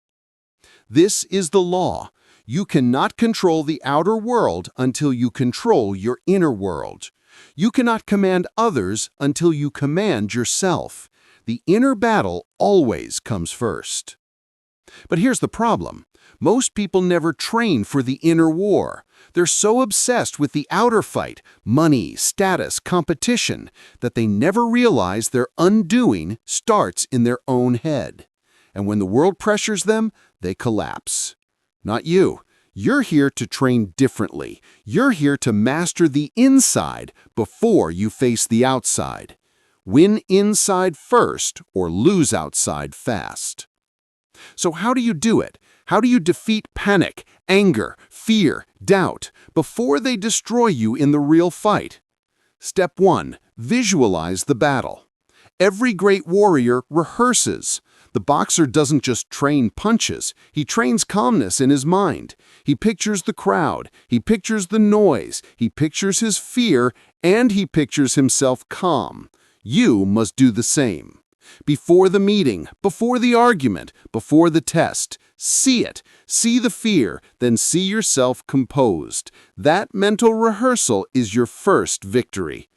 This is the law. You cannot control the outer world until you control your inner world. You cannot command others until you command yourself. The inner battle always comes first. But here's the problem. Most people never train for the inner war. They're so obsessed with the outer fight, money, status, competition, that they never realize their undoing starts in their own head. And when the world pressures them, they collapse. Not you. You're here to train differently. You're here to master the inside before you face the outside. Win inside first or lose outside fast. So how do you do it? How do you defeat panic, anger, fear, doubt before they destroy you in the real fight? Step 1. Visualize the battle. Every great warrior rehearses. The boxer doesn't just train punches, he trains calmness in his mind. He pictures the crowd, he pictures the noise, he pictures his fear, and he pictures himself calm. You must do the same. Before the meeting, before the argument, before the test, see it, see the fear, then see yourself composed. That mental rehearsal is your first victory.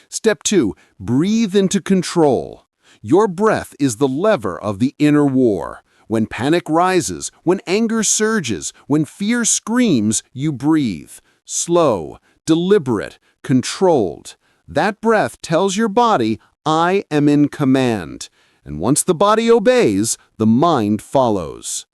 Step 2. Breathe into control. Your breath is the lever of the inner war. When panic rises, when anger surges, when fear screams, you breathe. Slow, deliberate, controlled. That breath tells your body, I am in command. And once the body obeys, the mind follows.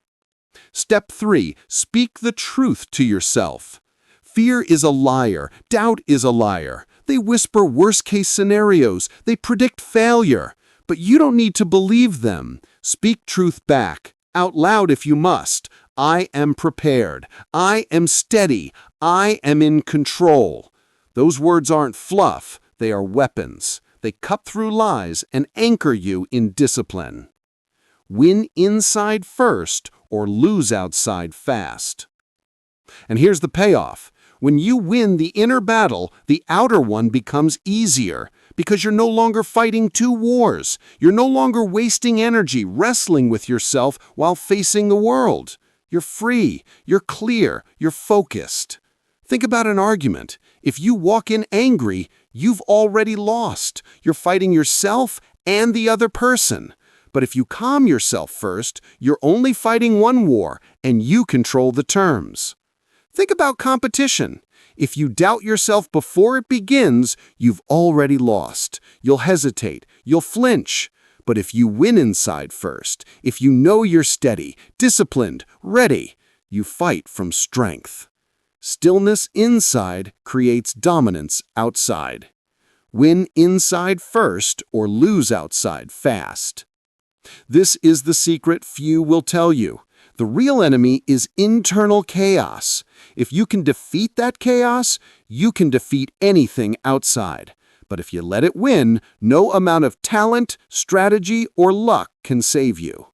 Step 3. Speak the truth to yourself. Fear is a liar. Doubt is a liar. They whisper worst-case scenarios. They predict failure. But you don't need to believe them. Speak truth back, out loud if you must. I am prepared. I am steady. I am in control. Those words aren't fluff. They are weapons. They cut through lies and anchor you in discipline. Win inside first or lose outside fast. And here's the payoff. When you win the inner battle, the outer one becomes easier because you're no longer fighting two wars. You're no longer wasting energy wrestling with yourself while facing the world. You're free, you're clear, you're focused. Think about an argument. If you walk in angry, you've already lost. You're fighting yourself and the other person. But if you calm yourself first, you're only fighting one war, and you control the terms. Think about competition. If you doubt yourself before it begins, you've already lost. You'll hesitate. You'll flinch. But if you win inside first, if you know you're steady, disciplined, ready, you fight from strength. Stillness inside creates dominance outside. Win inside first or lose outside fast. This is the secret few will tell you. The real enemy is internal chaos. If you can defeat that chaos, you can defeat anything outside. But if you let it win, no amount of talent, strategy, or luck can save you.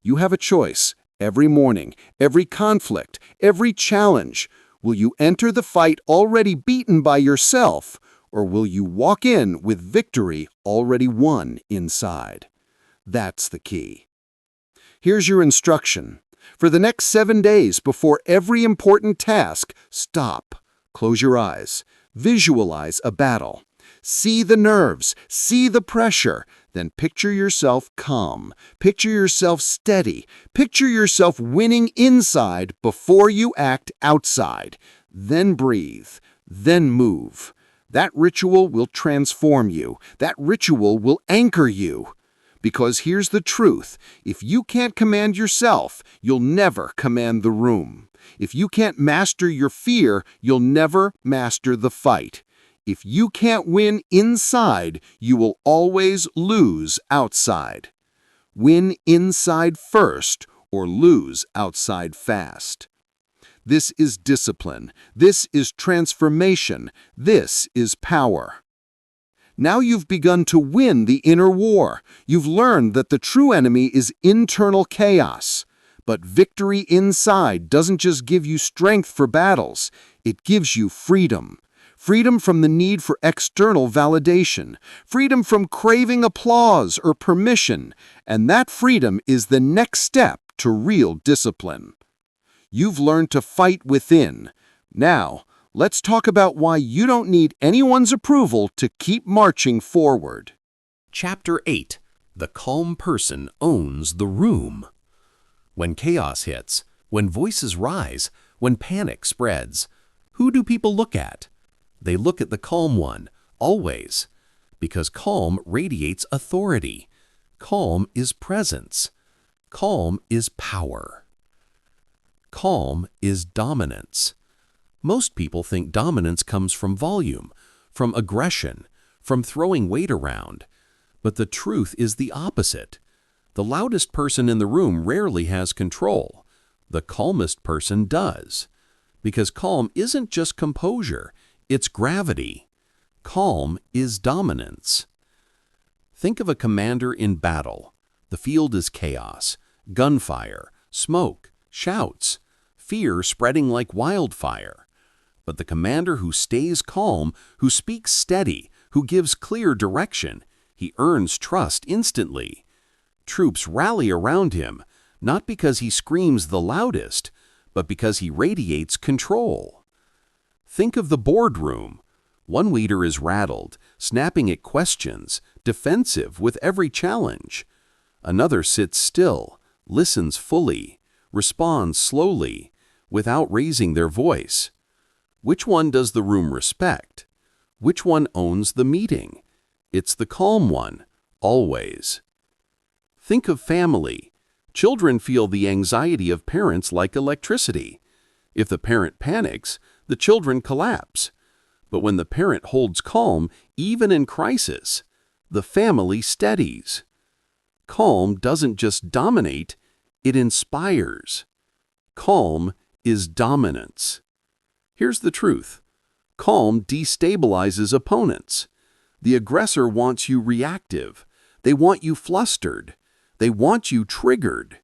You have a choice every morning, every conflict, every challenge. Will you enter the fight already beaten by yourself, or will you walk in with victory already won inside? That's the key. Here's your instruction. For the next 7 days before every important task, stop. Close your eyes. Visualize a battle. See the nerves. See the pressure. Then picture yourself calm. Picture yourself steady. Picture yourself winning inside before you act outside. Then breathe. Then move. That ritual will transform you. That ritual will anchor you. Because here's the truth. If you can't command yourself, you'll never command the room. If you can't master your fear, you'll never master the fight. If you can't win inside, you will always lose outside. Win inside first or lose outside fast. This is discipline. This is transformation. This is power. Now you've begun to win the inner war. You've learned that the true enemy is internal chaos. But victory inside doesn't just give you strength for battles. It gives you freedom. Freedom from the need for external validation. Freedom from craving applause or permission. And that freedom is the next step to real discipline. You've learned to fight within. Now, let's talk about why you don't need anyone's approval to keep marching forward. Chapter 8. The calm person owns the room. When chaos hits, when voices rise, when panic spreads, who do people look at? They look at the calm one, always. Because calm radiates authority. Calm is presence. Calm is power. Calm is dominance. Most people think dominance comes from volume, from aggression, from throwing weight around. But the truth is the opposite. The loudest person in the room rarely has control. The calmest person does. Because calm isn't just composure, it's gravity. Calm is dominance. Think of a commander in battle. The field is chaos, gunfire, smoke, shouts, fear spreading like wildfire. But the commander who stays calm, who speaks steady, who gives clear direction, he earns trust instantly. Troops rally around him, not because he screams the loudest, but because he radiates control. Think of the boardroom. One leader is rattled, snapping at questions, defensive with every challenge. Another sits still, listens fully, responds slowly, without raising their voice. Which one does the room respect? Which one owns the meeting? It's the calm one, always. Think of family. Children feel the anxiety of parents like electricity. If the parent panics, the children collapse. But when the parent holds calm, even in crisis, the family steadies. Calm doesn't just dominate, it inspires. Calm is dominance. Here's the truth. Calm destabilizes opponents. The aggressor wants you reactive. They want you flustered. They want you triggered.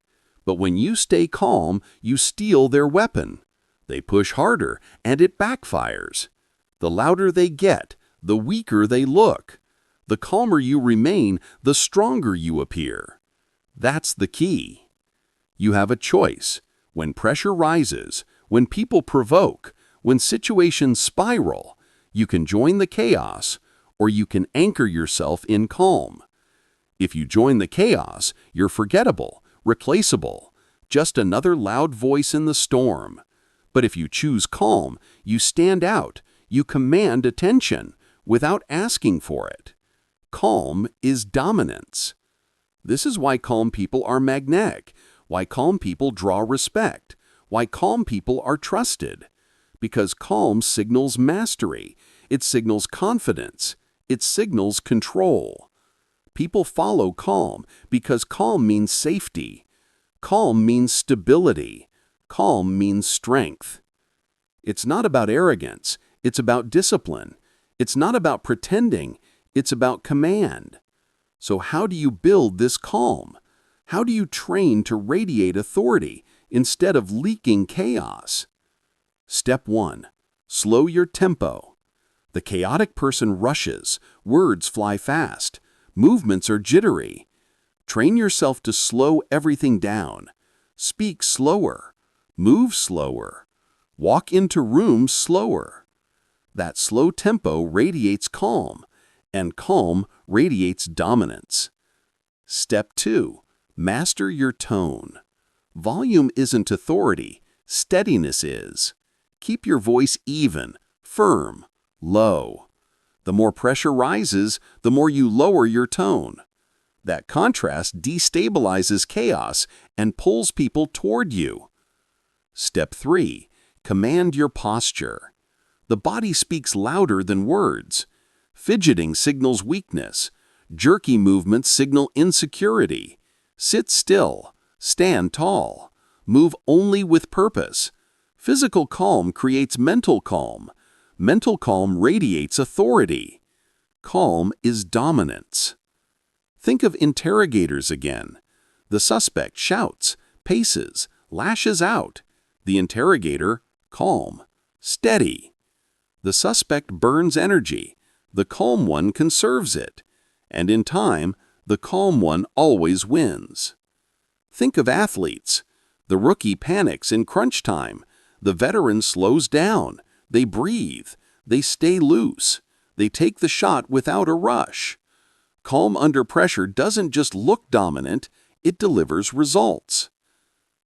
But when you stay calm, you steal their weapon. They push harder, and it backfires. The louder they get, the weaker they look. The calmer you remain, the stronger you appear. That's the key. You have a choice. When pressure rises, when people provoke, when situations spiral, you can join the chaos, or you can anchor yourself in calm. If you join the chaos, you're forgettable, replaceable, just another loud voice in the storm. But if you choose calm, you stand out, you command attention without asking for it. Calm is dominance. This is why calm people are magnetic, why calm people draw respect, why calm people are trusted. Because calm signals mastery, it signals confidence, it signals control. People follow calm because calm means safety. Calm means stability. Calm means strength. It's not about arrogance, it's about discipline. It's not about pretending, it's about command. So how do you build this calm? How do you train to radiate authority instead of leaking chaos? Step 1. Slow your tempo. The chaotic person rushes, words fly fast, movements are jittery. Train yourself to slow everything down. Speak slower, move slower, walk into rooms slower. That slow tempo radiates calm, and calm radiates dominance. Step 2. Master your tone. Volume isn't authority, steadiness is. Keep your voice even, firm, low. The more pressure rises, the more you lower your tone. That contrast destabilizes chaos and pulls people toward you. Step 3. Command your posture. The body speaks louder than words. Fidgeting signals weakness. Jerky movements signal insecurity. Sit still. Stand tall. Move only with purpose. Physical calm creates mental calm. Mental calm radiates authority. Calm is dominance. Think of interrogators again. The suspect shouts, paces, lashes out. The interrogator, calm, steady. The suspect burns energy. The calm one conserves it. And in time, the calm one always wins. Think of athletes. The rookie panics in crunch time. The veteran slows down. They breathe. They stay loose. They take the shot without a rush. Calm under pressure doesn't just look dominant, it delivers results.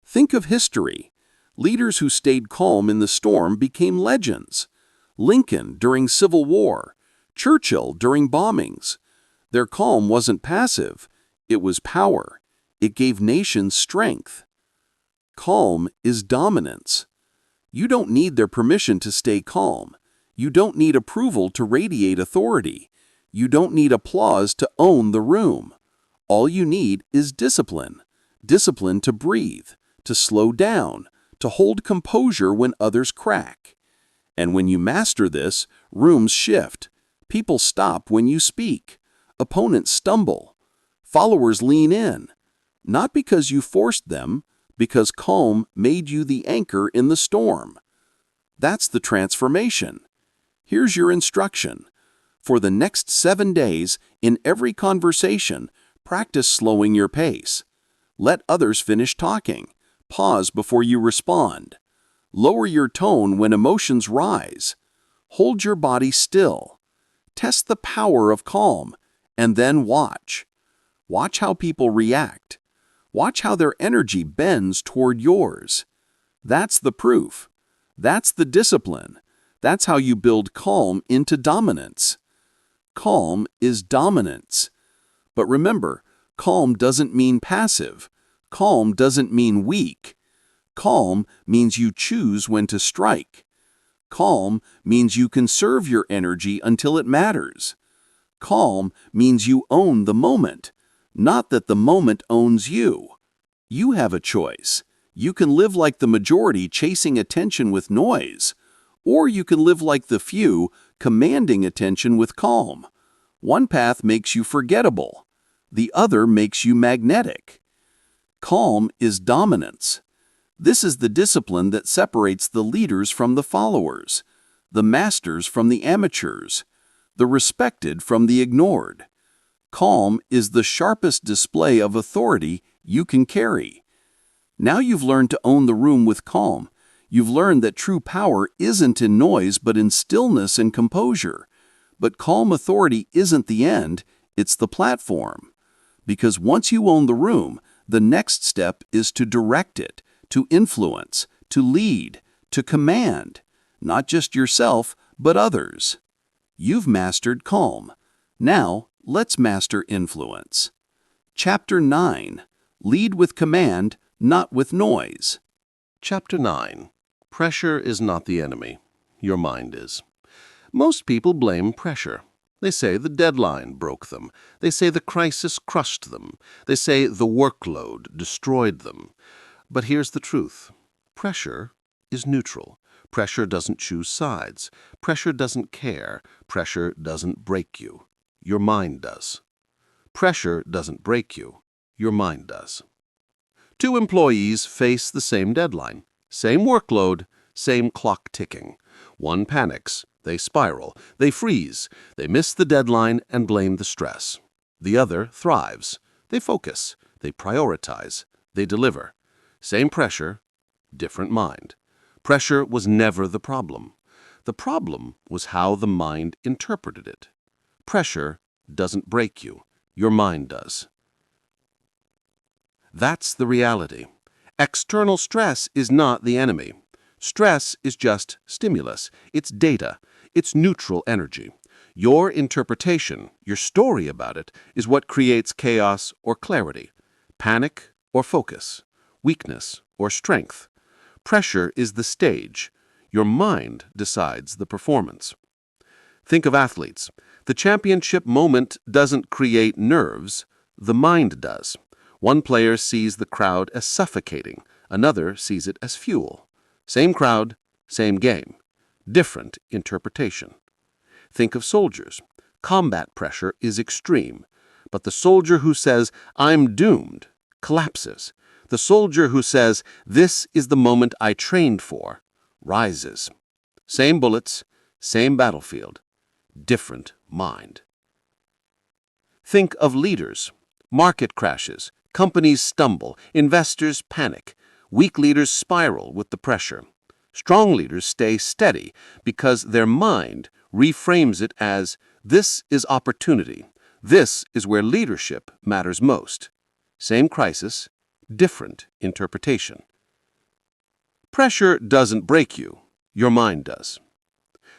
Think of history. Leaders who stayed calm in the storm became legends. Lincoln during Civil War, Churchill during bombings. Their calm wasn't passive, it was power. It gave nations strength. Calm is dominance. You don't need their permission to stay calm. You don't need approval to radiate authority. You don't need applause to own the room. All you need is discipline. Discipline to breathe, to slow down, to hold composure when others crack. And when you master this, rooms shift. People stop when you speak. Opponents stumble. Followers lean in. Not because you forced them, because calm made you the anchor in the storm. That's the transformation. Here's your instruction. For the next 7 days, in every conversation, practice slowing your pace. Let others finish talking. Pause before you respond. Lower your tone when emotions rise. Hold your body still. Test the power of calm, and then watch. Watch how people react. Watch how their energy bends toward yours. That's the proof. That's the discipline. That's how you build calm into dominance. Calm is dominance. But remember, calm doesn't mean passive. Calm doesn't mean weak. Calm means you choose when to strike. Calm means you conserve your energy until it matters. Calm means you own the moment, not that the moment owns you. You have a choice. You can live like the majority chasing attention with noise, or you can live like the few commanding attention with calm. One path makes you forgettable. The other makes you magnetic. Calm is dominance. This is the discipline that separates the leaders from the followers, the masters from the amateurs, the respected from the ignored. Calm is the sharpest display of authority you can carry. Now you've learned to own the room with calm. You've learned that true power isn't in noise but in stillness and composure. But calm authority isn't the end, it's the platform. Because once you own the room, the next step is to direct it, to influence, to lead, to command, not just yourself, but others. You've mastered calm. Now, let's master influence. Chapter 9. Lead with command, not with noise. Chapter 9. Pressure is not the enemy. Your mind is. Most people blame pressure. They say the deadline broke them. They say the crisis crushed them. They say the workload destroyed them. But here's the truth. Pressure is neutral. Pressure doesn't choose sides. Pressure doesn't care. Pressure doesn't break you. Your mind does. Pressure doesn't break you. Your mind does. 2 employees face the same deadline, same workload, same clock ticking. One panics. They spiral. They freeze. They miss the deadline and blame the stress. The other thrives. They focus. They prioritize. They deliver. Same pressure, different mind. Pressure was never the problem. The problem was how the mind interpreted it. Pressure doesn't break you. Your mind does. That's the reality. External stress is not the enemy. Stress is just stimulus. It's data. It's neutral energy. Your interpretation, your story about it, is what creates chaos or clarity, panic or focus, weakness or strength. Pressure is the stage. Your mind decides the performance. Think of athletes. The championship moment doesn't create nerves. The mind does. One player sees the crowd as suffocating. Another sees it as fuel. Same crowd, same game. Different interpretation. Think of soldiers. Combat pressure is extreme. But the soldier who says, "I'm doomed," collapses. The soldier who says, "This is the moment I trained for," rises. Same bullets, same battlefield, different mind. Think of leaders. Market crashes, companies stumble, investors panic, weak leaders spiral with the pressure. Strong leaders stay steady because their mind reframes it as, this is opportunity. This is where leadership matters most. Same crisis, different interpretation. Pressure doesn't break you. Your mind does.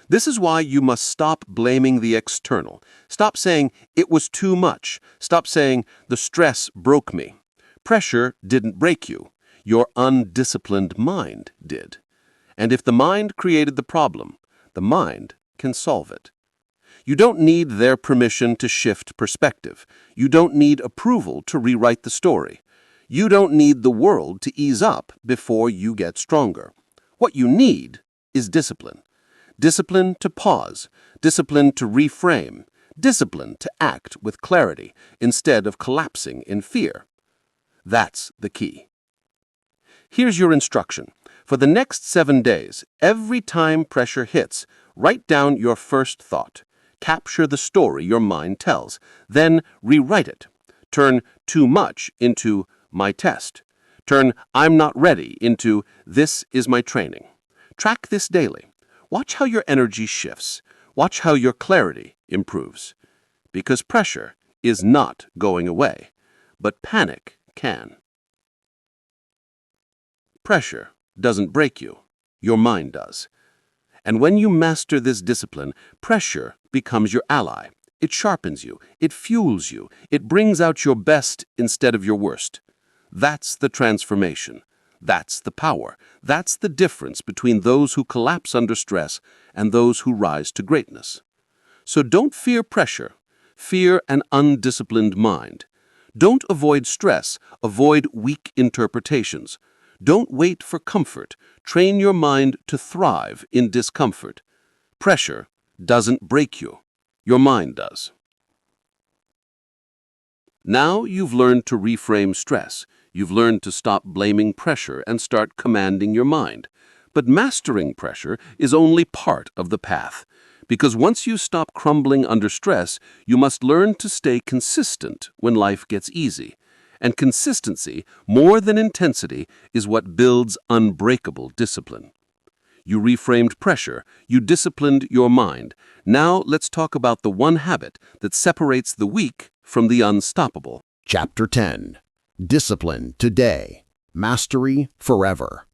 This is why you must stop blaming the external. Stop saying, it was too much. Stop saying, the stress broke me. Pressure didn't break you. Your undisciplined mind did. And if the mind created the problem, the mind can solve it. You don't need their permission to shift perspective. You don't need approval to rewrite the story. You don't need the world to ease up before you get stronger. What you need is discipline. Discipline to pause, discipline to reframe, discipline to act with clarity instead of collapsing in fear. That's the key. Here's your instruction. For the next 7 days, every time pressure hits, write down your first thought. Capture the story your mind tells, then rewrite it. Turn too much into my test. Turn I'm not ready into this is my training. Track this daily. Watch how your energy shifts. Watch how your clarity improves. Because pressure is not going away, but panic can. Pressure doesn't break you. Your mind does. And when you master this discipline, pressure becomes your ally. It sharpens you. It fuels you. It brings out your best instead of your worst. That's the transformation. That's the power. That's the difference between those who collapse under stress and those who rise to greatness. So don't fear pressure. Fear an undisciplined mind. Don't avoid stress. Avoid weak interpretations. Don't wait for comfort. Train your mind to thrive in discomfort. Pressure doesn't break you. Your mind does. Now you've learned to reframe stress. You've learned to stop blaming pressure and start commanding your mind. But mastering pressure is only part of the path. Because once you stop crumbling under stress, you must learn to stay consistent when life gets easy. And consistency, more than intensity, is what builds unbreakable discipline. You reframed pressure. You disciplined your mind. Now let's talk about the one habit that separates the weak from the unstoppable. Chapter 10. Discipline Today. Mastery Forever.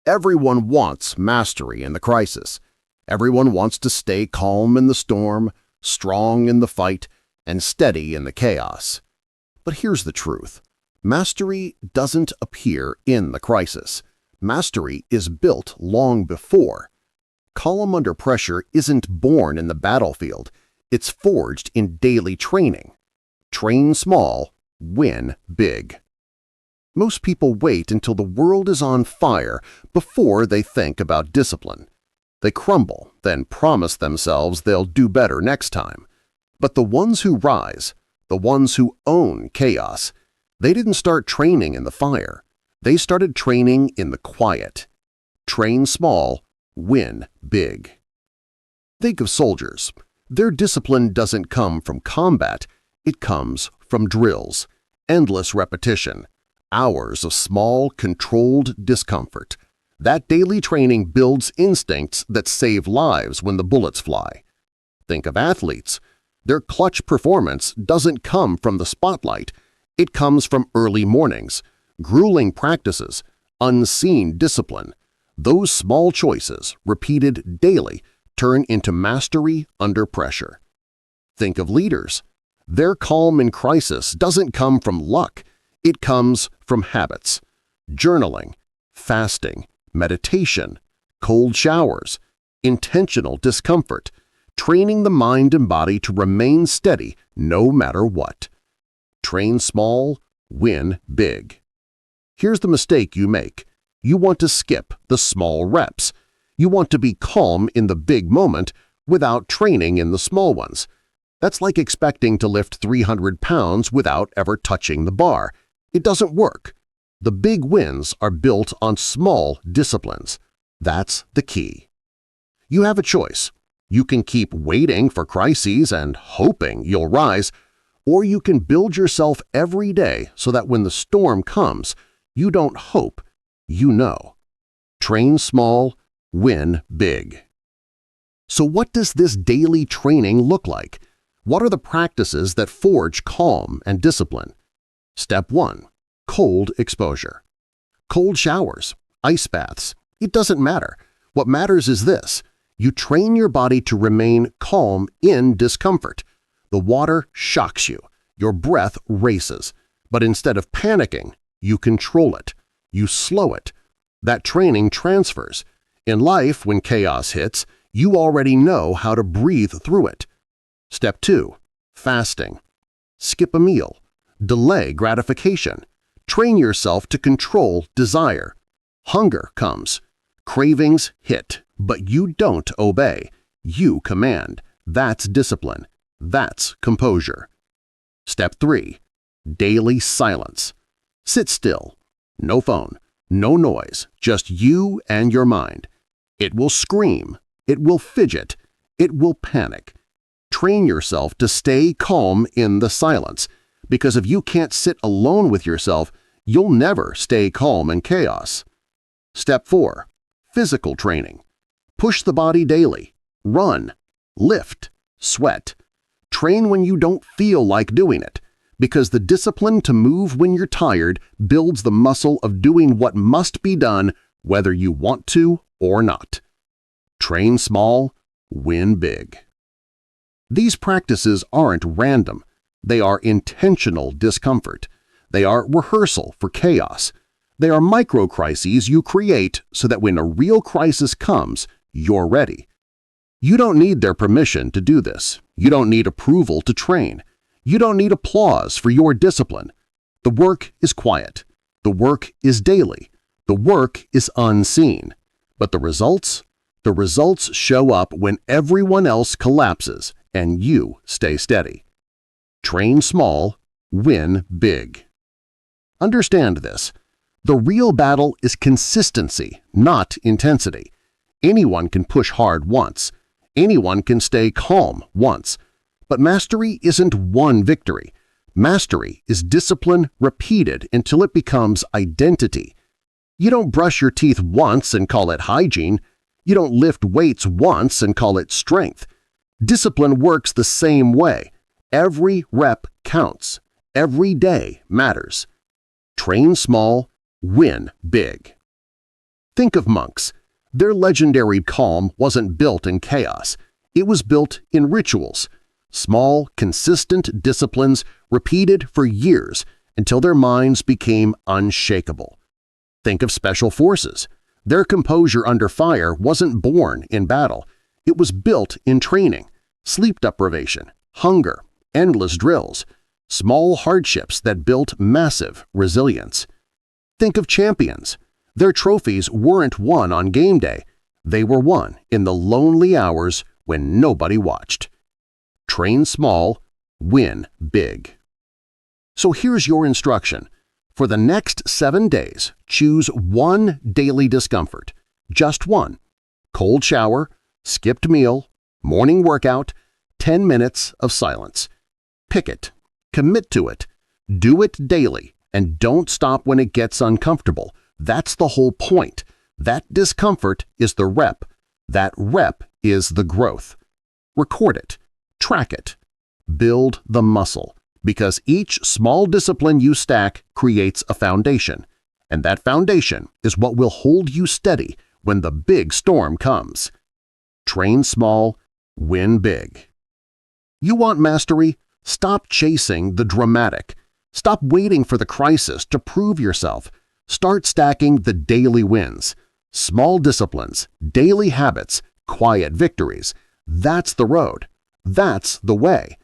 Everyone wants mastery in the crisis. Everyone wants to stay calm in the storm, strong in the fight, and steady in the chaos. But here's the truth. Mastery doesn't appear in the crisis. Mastery is built long before. Calm under pressure isn't born in the battlefield. It's forged in daily training. Train small, win big. Most people wait until the world is on fire before they think about discipline. They crumble, then promise themselves they'll do better next time. But the ones who rise, the ones who own chaos, they didn't start training in the fire. They started training in the quiet. Train small, win big. Think of soldiers. Their discipline doesn't come from combat. It comes from drills, endless repetition, hours of small, controlled discomfort. That daily training builds instincts that save lives when the bullets fly. Think of athletes. Their clutch performance doesn't come from the spotlight. It comes from early mornings, grueling practices, unseen discipline. Those small choices, repeated daily, turn into mastery under pressure. Think of leaders. Their calm in crisis doesn't come from luck. It comes from habits. Journaling, fasting, meditation, cold showers, intentional discomfort, training the mind and body to remain steady no matter what. Train small, win big. Here's the mistake you make. You want to skip the small reps. You want to be calm in the big moment without training in the small ones. That's like expecting to lift 300 pounds without ever touching the bar. It doesn't work. The big wins are built on small disciplines. That's the key. You have a choice. You can keep waiting for crises and hoping you'll rise, or you can build yourself every day so that when the storm comes, you don't hope, you know. Train small, win big. So what does this daily training look like? What are the practices that forge calm and discipline? Step 1. Cold exposure. Cold showers, ice baths, it doesn't matter. What matters is this: you train your body to remain calm in discomfort. The water shocks you, your breath races, but instead of panicking, you control it, you slow it. That training transfers. In life, when chaos hits, you already know how to breathe through it. Step 2. Fasting. Skip a meal. Delay gratification. Train yourself to control desire. Hunger comes. Cravings hit, but you don't obey. You command. That's discipline. That's composure. Step 3. Daily silence. Sit still. No phone. No noise. Just you and your mind. It will scream. It will fidget. It will panic. Train yourself to stay calm in the silence, because if you can't sit alone with yourself, you'll never stay calm in chaos. Step 4. Physical training. Push the body daily. Run. Lift. Sweat. Train when you don't feel like doing it, because the discipline to move when you're tired builds the muscle of doing what must be done whether you want to or not. Train small, win big. These practices aren't random. They are intentional discomfort. They are rehearsal for chaos. They are micro-crises you create so that when a real crisis comes, you're ready. You don't need their permission to do this. You don't need approval to train. You don't need applause for your discipline. The work is quiet. The work is daily. The work is unseen. But the results show up when everyone else collapses and you stay steady. Train small, win big. Understand this. The real battle is consistency, not intensity. Anyone can push hard once. Anyone can stay calm once. But mastery isn't one victory. Mastery is discipline repeated until it becomes identity. You don't brush your teeth once and call it hygiene. You don't lift weights once and call it strength. Discipline works the same way. Every rep counts. Every day matters. Train small, win big. Think of monks. Their legendary calm wasn't built in chaos. It was built in rituals. Small, consistent disciplines repeated for years until their minds became unshakable. Think of special forces. Their composure under fire wasn't born in battle. It was built in training, sleep deprivation, hunger, endless drills, small hardships that built massive resilience. Think of champions. Their trophies weren't won on game day. They were won in the lonely hours when nobody watched. Train small, win big. So here's your instruction. For the next 7 days, choose one daily discomfort. Just one. Cold shower, skipped meal, morning workout, 10 minutes of silence. Pick it. Commit to it. Do it daily, and don't stop when it gets uncomfortable. That's the whole point. That discomfort is the rep. That rep is the growth. Record it. Track it. Build the muscle, because each small discipline you stack creates a foundation, and that foundation is what will hold you steady when the big storm comes. Train small, win big. You want mastery? Stop chasing the dramatic. Stop waiting for the crisis to prove yourself. Start stacking the daily wins. Small disciplines, daily habits, quiet victories. That's the road. That's the way.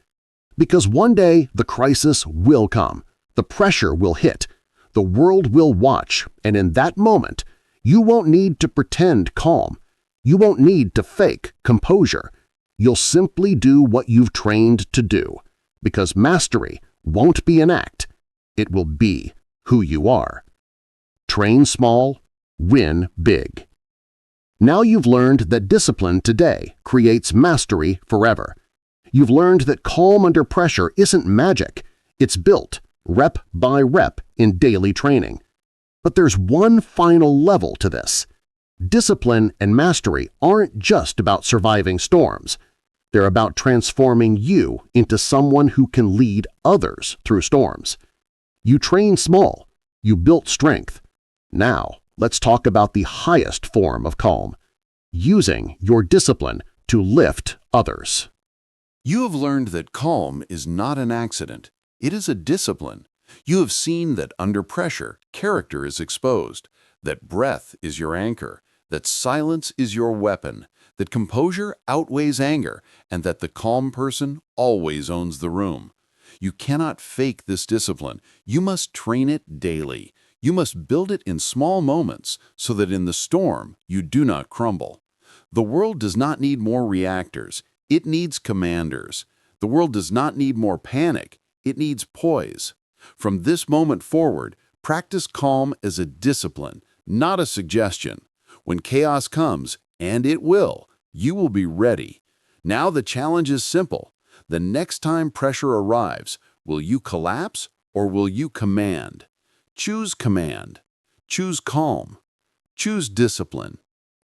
Because one day the crisis will come. The pressure will hit. The world will watch, and in that moment, you won't need to pretend calm. You won't need to fake composure. You'll simply do what you've trained to do, because mastery won't be an act. It will be who you are. Train small, win big. Now you've learned that discipline today creates mastery forever. You've learned that calm under pressure isn't magic. It's built, rep by rep, in daily training. But there's one final level to this. Discipline and mastery aren't just about surviving storms. They're about transforming you into someone who can lead others through storms. You train small. You built strength. Now, let's talk about the highest form of calm, using your discipline to lift others. You have learned that calm is not an accident. It is a discipline. You have seen that under pressure, character is exposed, that breath is your anchor, that silence is your weapon, that composure outweighs anger, and that the calm person always owns the room. You cannot fake this discipline. You must train it daily. You must build it in small moments so that in the storm you do not crumble. The world does not need more reactors. It needs commanders. The world does not need more panic. It needs poise. From this moment forward, practice calm as a discipline, not a suggestion. When chaos comes, and it will be ready. Now the challenge is simple. The next time pressure arrives, will you collapse or will you command? Choose command. Choose calm. Choose discipline.